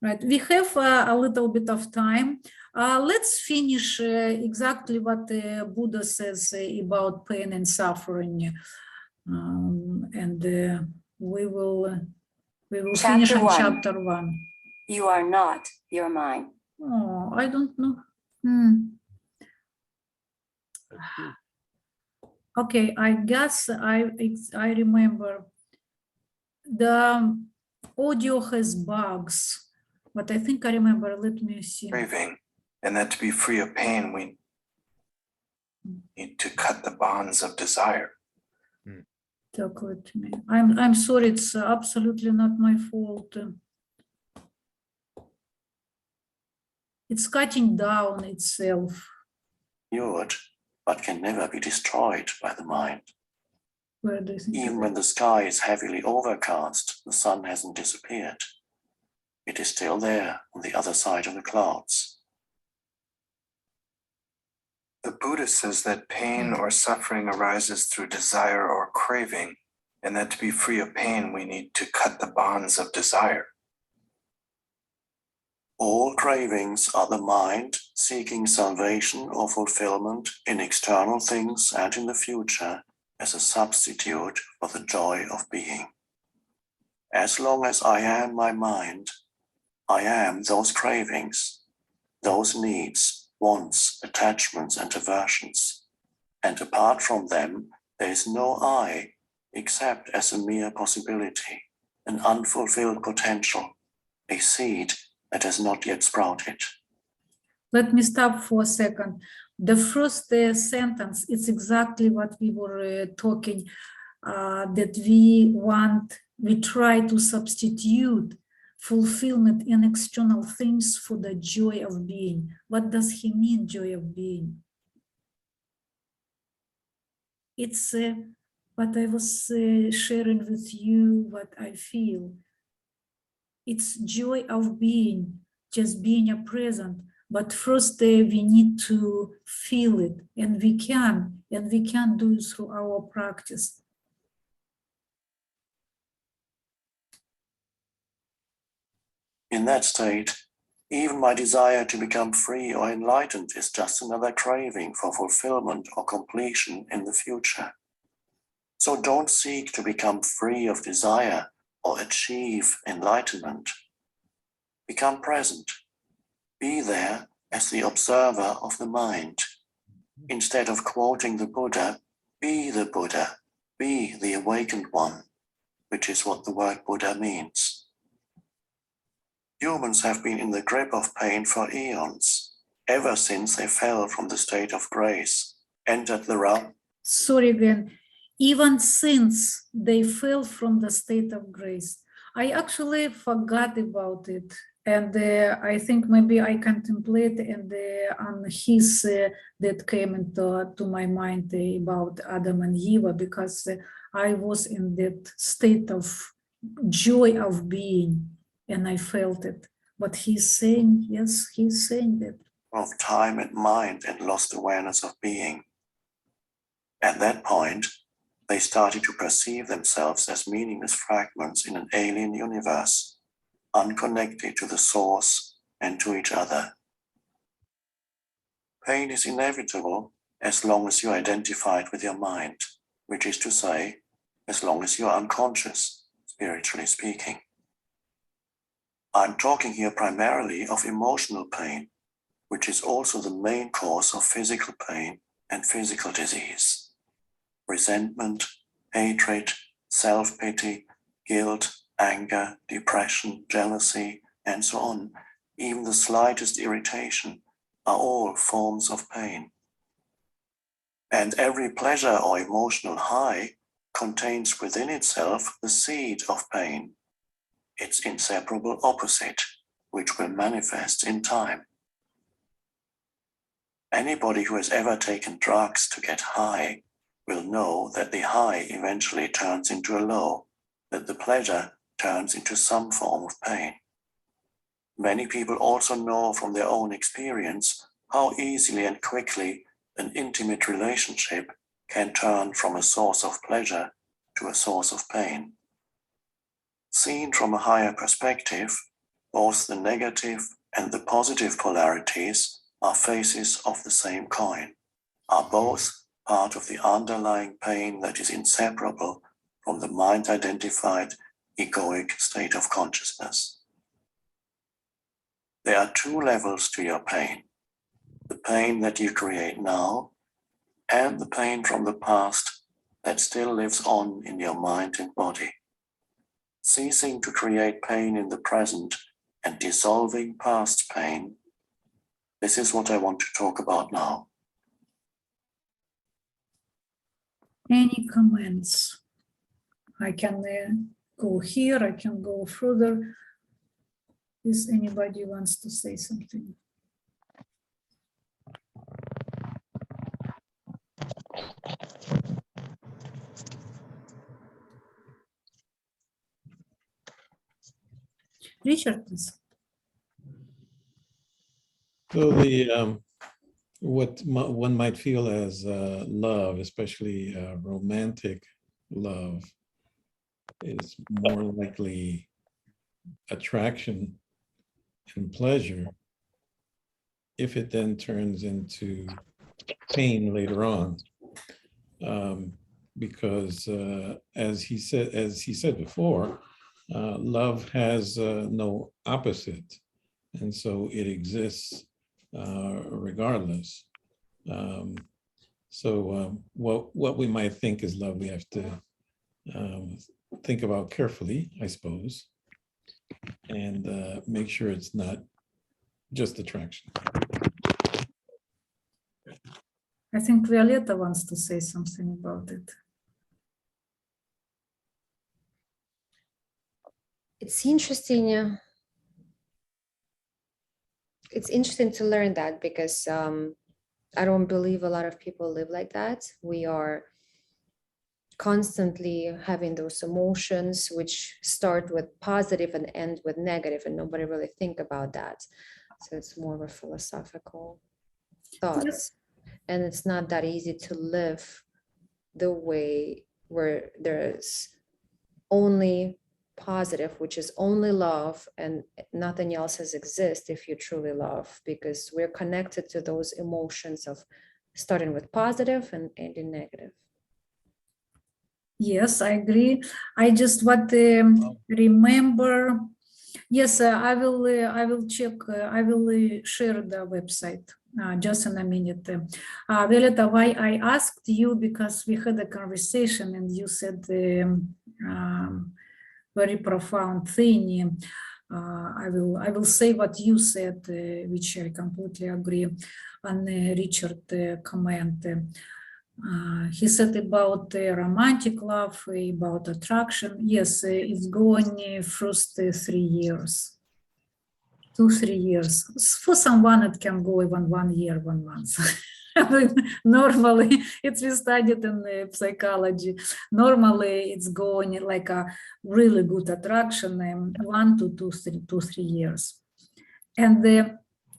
Right. We have a little bit of time. Let's finish exactly what Buddha says about pain and suffering. And we will finish on chapter 1. You are not your mind. Oh, I don't know. Okay, I guess I remember. The audio has bugs, but I think I remember. Let me see. Craving, and that to be free of pain, we need to cut the bonds of desire. Talk with me. I'm sorry. It's absolutely not my fault. It's cutting down itself. Cured, but can never be destroyed by the mind. Where do you think? Even when the sky is heavily overcast, the sun hasn't disappeared. It is still there on the other side of the clouds. The Buddha says that pain or suffering arises through desire or craving, and that to be free of pain, we need to cut the bonds of desire. All cravings are the mind seeking salvation or fulfillment in external things and in the future as a substitute for the joy of being. As long as I am my mind, I am those cravings, those needs, wants, attachments, and aversions. And apart from them, there is no I except as a mere possibility, an unfulfilled potential, a seed that has not yet sprouted. Let me stop for a second. The first sentence, it's exactly what we were talking, that we try to substitute fulfillment in external things for the joy of being. What does he mean, joy of being? It's what I was sharing with you, what I feel. It's joy of being, just being a present. But first we need to feel it, and we can do it through our practice. In that state, even my desire to become free or enlightened is just another craving for fulfillment or completion in the future. So don't seek to become free of desire or achieve enlightenment. Become present. Be there as the observer of the mind. Instead of quoting the Buddha, be the Buddha, be the awakened one, which is what the word Buddha means. Humans have been in the grip of pain for eons, ever since they fell from the state of grace, entered the realm. Sorry again, even since they fell from the state of grace. I actually forgot about it. And I think maybe I contemplate and on his that came into my mind about Adam and Eve, because I was in that state of joy of being, and I felt it. But he's saying, yes, he's saying that of time and mind and lost awareness of being. At that point, they started to perceive themselves as meaningless fragments in an alien universe, unconnected to the source and to each other. Pain is inevitable as long as you identify it with your mind, which is to say, as long as you are unconscious, spiritually speaking. I'm talking here primarily of emotional pain, which is also the main cause of physical pain and physical disease. Resentment, hatred, self-pity, guilt, anger, depression, jealousy, and so on, even the slightest irritation, are all forms of pain. And every pleasure or emotional high contains within itself the seed of pain, its inseparable opposite, which will manifest in time. Anybody who has ever taken drugs to get high will know that the high eventually turns into a low, that the pleasure turns into some form of pain. Many people also know from their own experience how easily and quickly an intimate relationship can turn from a source of pleasure to a source of pain. Seen from a higher perspective, both the negative and the positive polarities are faces of the same coin, are both part of the underlying pain that is inseparable from the mind-identified egoic state of consciousness. There are two levels to your pain: the pain that you create now and the pain from the past that still lives on in your mind and body. Ceasing to create pain in the present and dissolving past pain, this is what I want to talk about now. Any comments? I can go here, I can go further. Is anybody wants to say something? Richard, please. So the what one might feel as love, especially romantic love, is more likely attraction and pleasure if it then turns into pain later on. Because as he said before, love has no opposite, and so it exists regardless. What we might think is love, we have to think about carefully, I suppose, and make sure it's not just attraction. I think Violetta wants to say something about it. It's interesting. It's interesting to learn that because I don't believe a lot of people live like that. We are constantly having those emotions which start with positive and end with negative, and nobody really think about that. So it's more of a philosophical thoughts. Yes. And it's not that easy to live the way where there's only positive, which is only love, and nothing else has exist if you truly love, because we're connected to those emotions of starting with positive and ending negative. Yes, I agree. I just want to remember. Yes, I will check. I will share the website just in a minute. Violetta, why I asked you, because we had a conversation and you said very profound thing. I will say what you said, which I completely agree on Richard comment. He said about romantic love, about attraction. Yes, it's going first 3 years, 2-3 years. For someone, it can go even 1 year, 1 month. Normally, it's we studied in psychology. Normally, it's going like a really good attraction, 1 to 2-3 years. And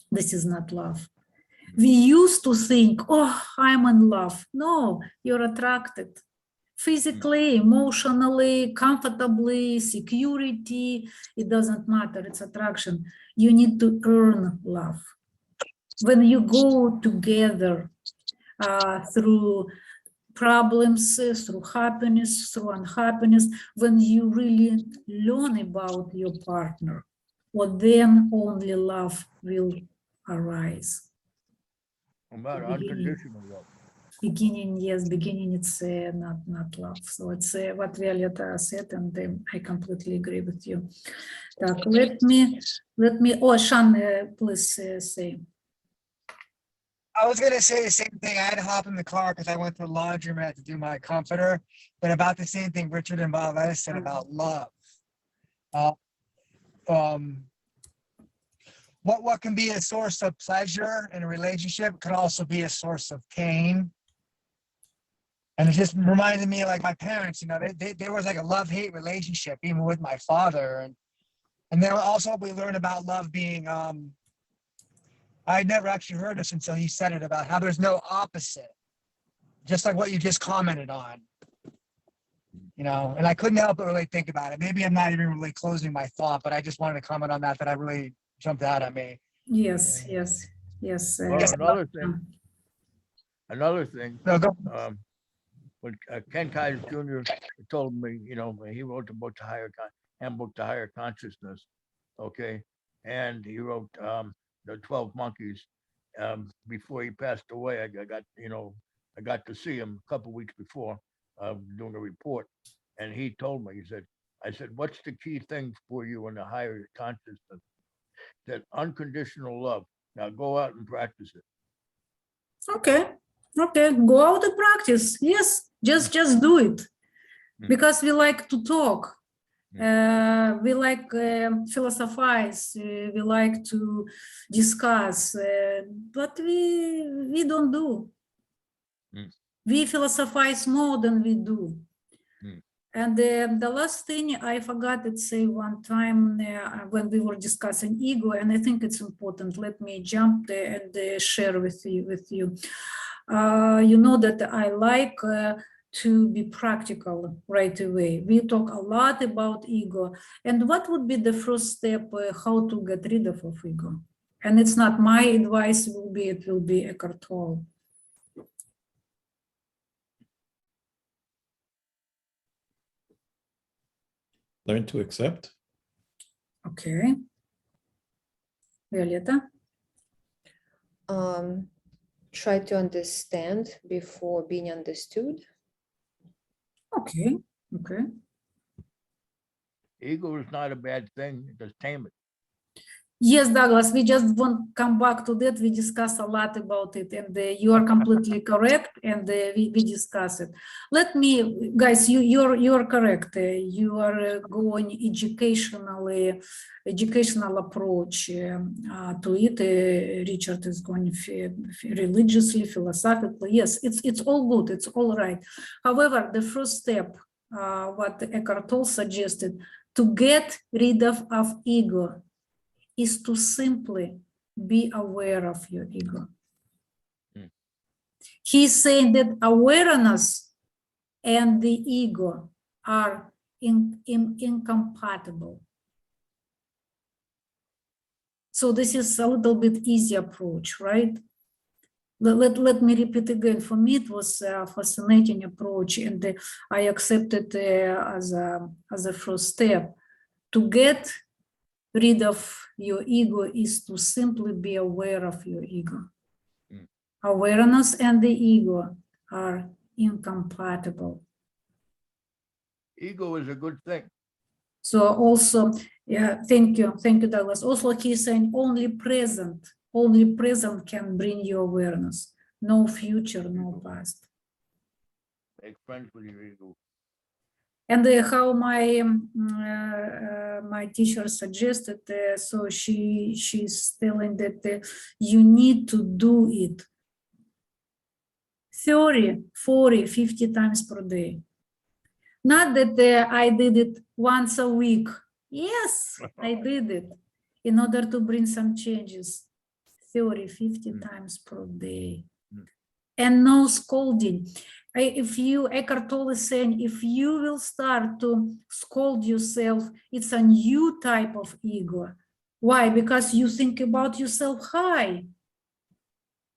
this is not love. We used to think, oh, I'm in love. No, you're attracted. Physically, emotionally, comfortably, security, it doesn't matter, it's attraction. You need to earn love. When you go together through problems, through happiness, through unhappiness, when you really learn about your partner, well, then only love will arise. About Beginning. unconditional love. Beginning, yes, beginning, it's not love. So it's what Violeta said, and I completely agree with you. Так, let me, oh, Shan, please say. I was gonna say the same thing. I had to hop in the car because I went to the laundromat to do my comforter, but about the same thing Richard and Violetta said about love. What can be a source of pleasure in a relationship could also be a source of pain. And it just reminded me of like my parents, you know, there was like a love-hate relationship even with my father. And then also we learned about love being, I never actually heard this until he said it, about how there's no opposite, just like what you just commented on, you know, and I couldn't help but really think about it. Maybe I'm not even really closing my thought, but I just wanted to comment on that I really jumped out at me. Yes. Well, another thing, No, go. when Ken Kaiser Jr. told me, you know, he wrote the book Handbook to Higher Consciousness, okay, and he wrote the 12 Monkeys. Before he passed away, I got to see him a couple weeks before doing a report, and he told me, I said, what's the key thing for you in the higher consciousness? That unconditional love. Now go out and practice it. Okay, go out and practice. Yes, just do it, because we like to talk. We like philosophize. We like to discuss, but we don't do. We philosophize more than we do. And the last thing I forgot to say one time when we were discussing ego, and I think it's important. Let me jump and share with you. You know that I like to be practical right away. We talk a lot about ego, and what would be the first step how to get rid of ego? And it's not my advice. It will be Eckhart Tolle. Learn to accept. Okay. Violeta? Try to understand before being understood. Okay. Ego is not a bad thing, just tame it. Yes, Douglas, we just won't come back to that. We discuss a lot about it, and you are completely correct, and we discuss it. Let me, guys, you're correct. You are going educational approach to it. Richard is going religiously, philosophically. Yes, it's all good. It's all right. However, the first step, what Eckhart Tolle suggested, to get rid of ego, is to simply be aware of your ego. He's saying that awareness and the ego are incompatible. So this is a little bit easy approach, right? Let me repeat again. For me, it was a fascinating approach, and I accepted as a first step. To get rid of your ego is to simply be aware of your ego. Awareness and the ego are incompatible. Ego is a good thing. So also, yeah, thank you, Douglas. Also, he's saying only present can bring you awareness. No future, no past. Make friends with your ego. And how my teacher suggested, so she's telling that you need to do it 30, 40, 50 times per day. Not that I did it once a week. Yes, I did it in order to bring some changes. 30, 50 times per day. Mm. And no scolding. If you, Eckhart Tolle is saying, if you will start to scold yourself, it's a new type of ego. Why? Because you think about yourself high.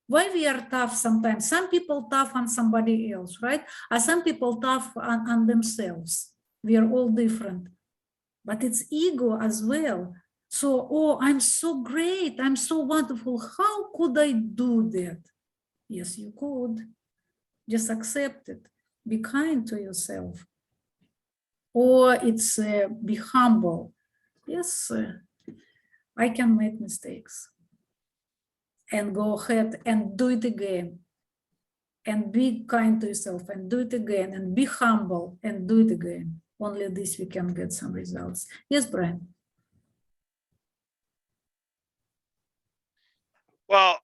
Why we are tough sometimes? Some people tough on somebody else, right? Or some people tough on themselves. We are all different. But it's ego as well. So, oh, I'm so great. I'm so wonderful. How could I do that? Yes, you could. Just accept it. Be kind to yourself. Or it's be humble. Yes, I can make mistakes. And go ahead and do it again. And be kind to yourself and do it again. And be humble and do it again. Only this we can get some results. Yes, Brian. Well,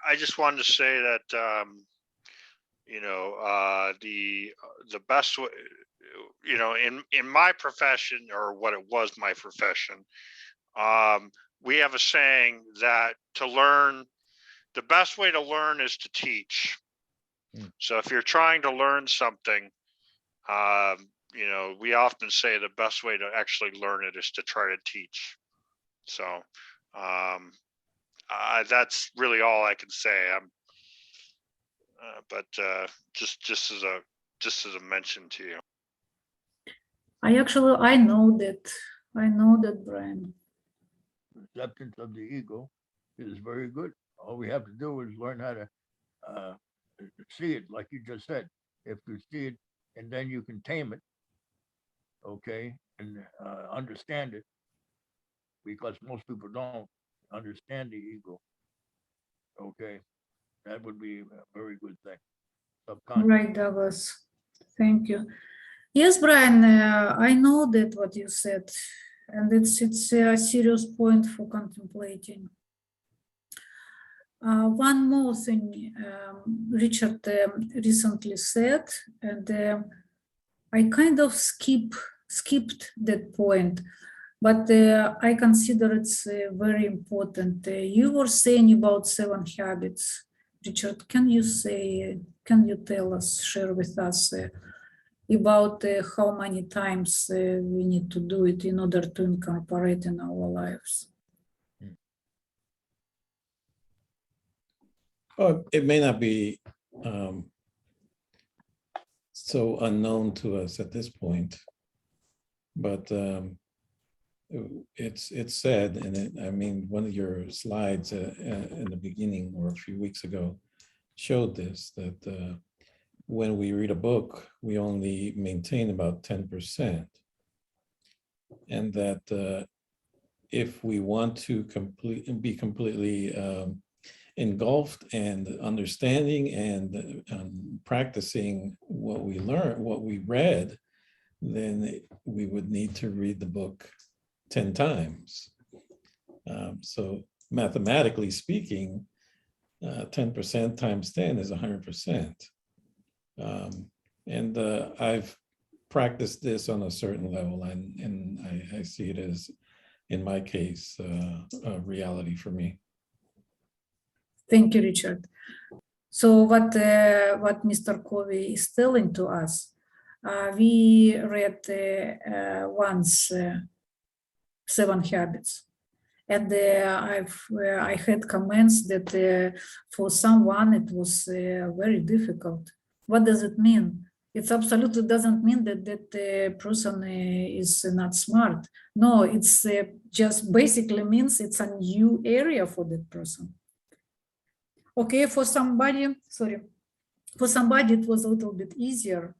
I just wanted to say that, the best way, in my profession, or what it was my profession, we have a saying that the best way to learn is to teach. Mm. So if you're trying to learn something, we often say the best way to actually learn it is to try to teach. So that's really all I can say. But just as a mention to you. I know that, Brian. Acceptance of the ego is very good. All we have to do is learn how to see it, like you just said. If you see it and then you can tame it, okay, and understand it, because most people don't understand the ego. Okay, that would be a very good thing. Subconscious. Right, Douglas. Thank you. Yes, Brian, I know that what you said, and it's a serious point for contemplating. One more thing Richard recently said, and I kind of skipped that point, but I consider it's very important. You were saying about 7 habits. Richard, can you tell us, share with us about how many times we need to do it in order to incorporate in our lives? Oh, it may not be so unknown to us at this point, but it's said, and I mean, one of your slides in the beginning or a few weeks ago showed this, that when we read a book, we only maintain about 10%. And that if we want to be completely engulfed and understanding and practicing what we learned, what we read, then we would need to read the book 10 times. So mathematically speaking, 10% times 10 is 100%. And I've practiced this on a certain level, and I see it as, in my case, a reality for me. Thank you, Richard. So what Mr. Covey is telling to us, we read once 7 habits, and I had comments that for someone it was very difficult. What does it mean? It absolutely doesn't mean that that person is not smart. No, it's just basically means it's a new area for that person. Okay, for somebody it was a little bit easier,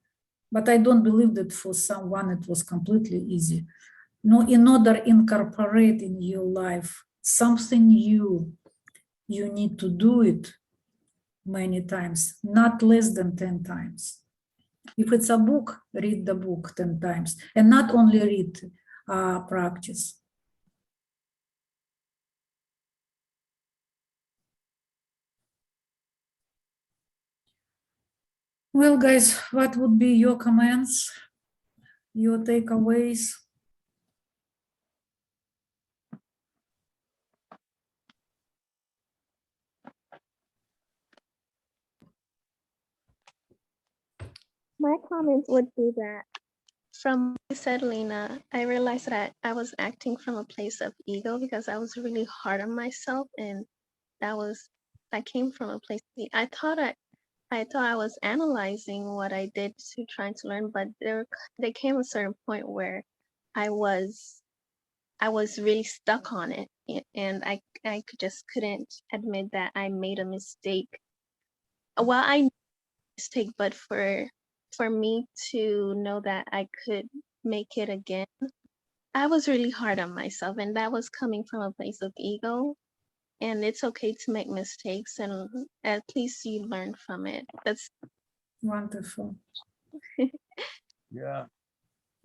but I don't believe that for someone it was completely easy. No, in order to incorporate in your life something new, you need to do it many times, not less than 10 times. If it's a book, read the book 10 times, and not only read, practice. Well, guys, what would be your comments, your takeaways? My comments would be that from what you said, Lena, I realized that I was acting from a place of ego because I was really hard on myself, and that came from a place. I thought I was analyzing what I did to trying to learn, but there came a certain point where I was really stuck on it, and I couldn't admit that I made a mistake. Well, I made a mistake, but for me to know that I could make it again, I was really hard on myself, and that was coming from a place of ego. And it's okay to make mistakes, and at least you learn from it. That's Wonderful. Yeah,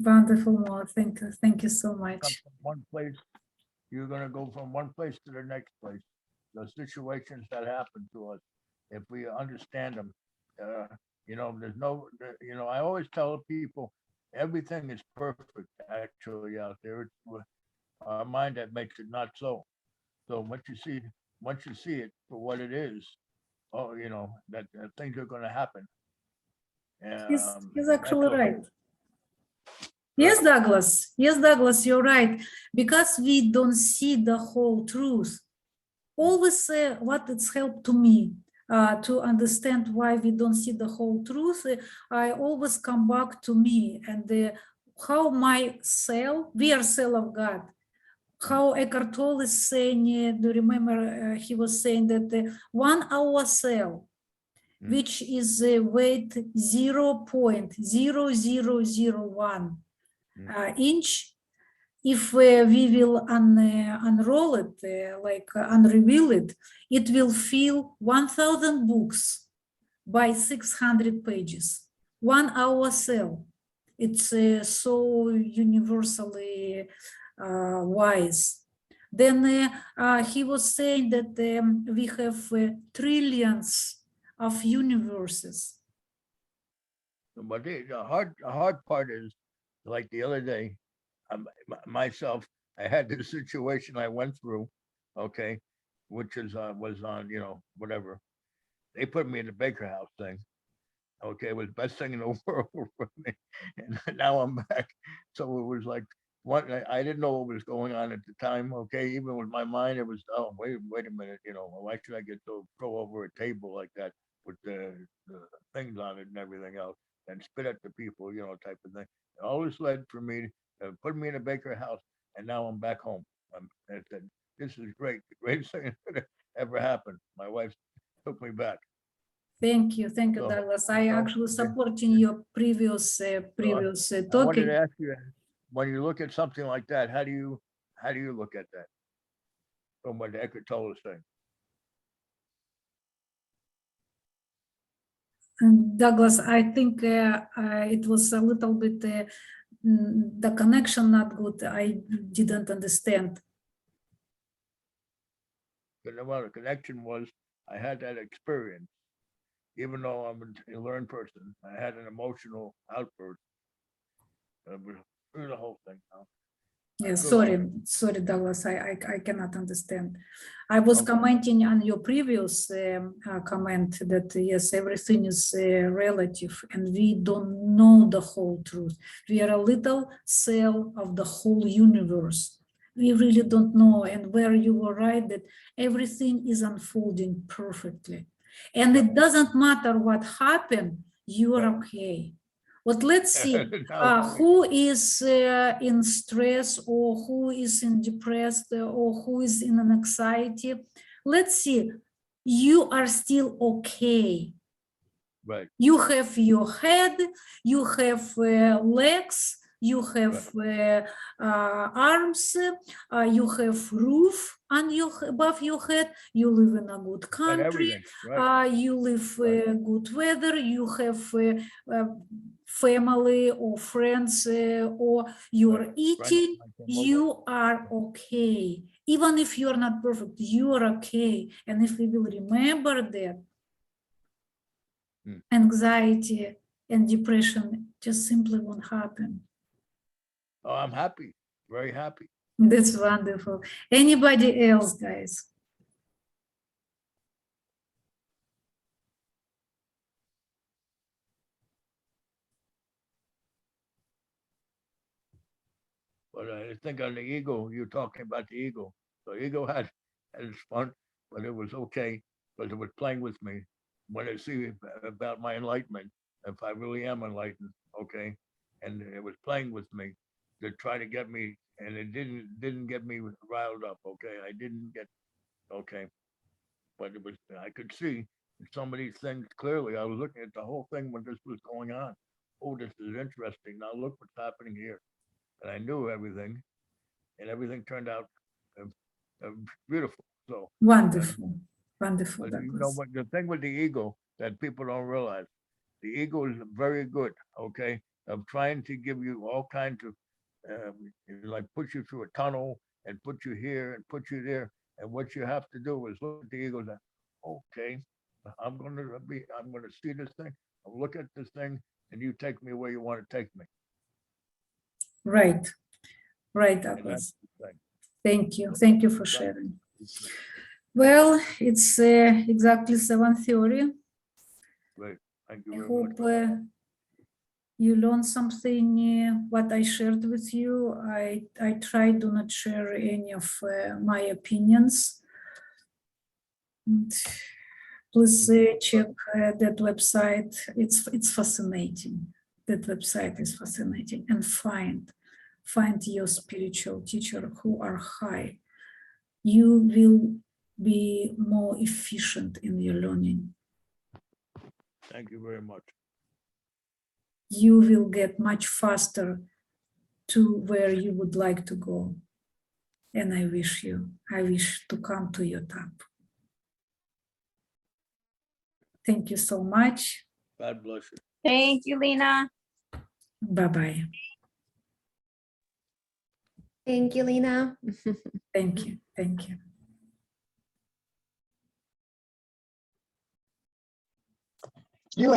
Wonderful, Mo. Thank you so come much. from one place, you're gonna go from one place to the next place. The situations that happen to us, if we understand them, there's no, I always tell people, everything is perfect actually out there. It's our mind that makes it not so. So once you see it for what it is, oh, that things are gonna happen. He's That's actually the right. whole- Yes, Douglas. Yes, Douglas, you're right. Because we don't see the whole truth. Always what it's helped to me to understand why we don't see the whole truth. I always come back to me and how my cell, we are cell of God. How Eckhart Tolle is saying, do you remember he was saying that 1 hour cell, which is weight 0.0001 inch, if we will unroll it, unreveal it, it will fill 1,000 books by 600 pages. 1 hour cell. It's so universally wise. Then he was saying that we have trillions of universes. But the hard part is, like the other day, myself, I had this situation I went through, okay, which is was on, whatever. They put me in the Baker House thing. Okay, it was the best thing in the world for me. And now I'm back. So it was like I didn't know what was going on at the time. Okay, even with my mind, it was, oh, wait a minute, why should I go over a table like that with the things on it and everything else and spit at the people, type of thing. It always led for me to put me in a Baker House, and now I'm back home. I said, this is great, the greatest thing that ever happened. My wife took me back. Thank you, So, Douglas. I actually supporting your previous I wanted talking. to ask you, when you look at something like that, how do you look at that? From what Eckhart Tolle is saying. Douglas, I think it was a little bit the connection not good. I didn't understand. Well, the connection was, I had that experience, even though I'm a learned person. I had an emotional outburst through the whole thing. Yes, Good sorry, Douglas. I cannot understand. I was Okay. commenting on your previous comment that yes, everything is relative, and we don't know the whole truth. We are a little cell of the whole universe. We really don't know. And where you were right that everything is unfolding perfectly, and it doesn't matter what happened. You are okay. But let's see. Who is in stress, or who is in depressed, or who is in an anxiety? Let's see. You are still okay. Right. You have your head, you have legs, you have arms, you have roof on above your head. You live in a good country. Right. You live good weather. You have family or friends, or you're eating. You are okay. Even if you are not perfect, you are okay. And if we will remember that, anxiety and depression just simply won't happen. Oh, I'm happy, very happy. That's wonderful. Anybody else, guys? But I think on the ego, you're talking about the ego. So ego had its fun, but it was okay because it was playing with me. When I see about my enlightenment, if I really am enlightened, okay, and it was playing with me to try to get me, and it didn't get me riled up. Okay, I didn't get okay, but it was I could see some of these things clearly. I was looking at the whole thing when this was going on. Oh, this is interesting. Now look what's happening here. And I knew everything, and everything turned out uh, beautiful. So, Wonderful, wonderful, but you know Douglas. what? The thing with the ego that people don't realize, the ego is very good. Okay, of trying to give you all kinds of, like push you through a tunnel and put you here and put you there. And what you have to do is look at the ego and say, okay, I'm gonna see this thing. I'll look at this thing, and you take me where you want to take me. Right, right, And that's Douglas. the thing. Thank you for sharing. Well, it's exactly 7:30. Great. Thank you I very hope much. you learned something what I shared with you. I try to not share any of my opinions. And please check that website. It's fascinating. That website is fascinating, and find your spiritual teacher who are high. You will be more efficient in your learning. Thank you very much. You will get much faster to where you would like to go. And I wish to come to your top. Thank you so much. God bless you. Thank you, Lena. Bye-bye. Thank you, Lena. Thank you. Thank you. You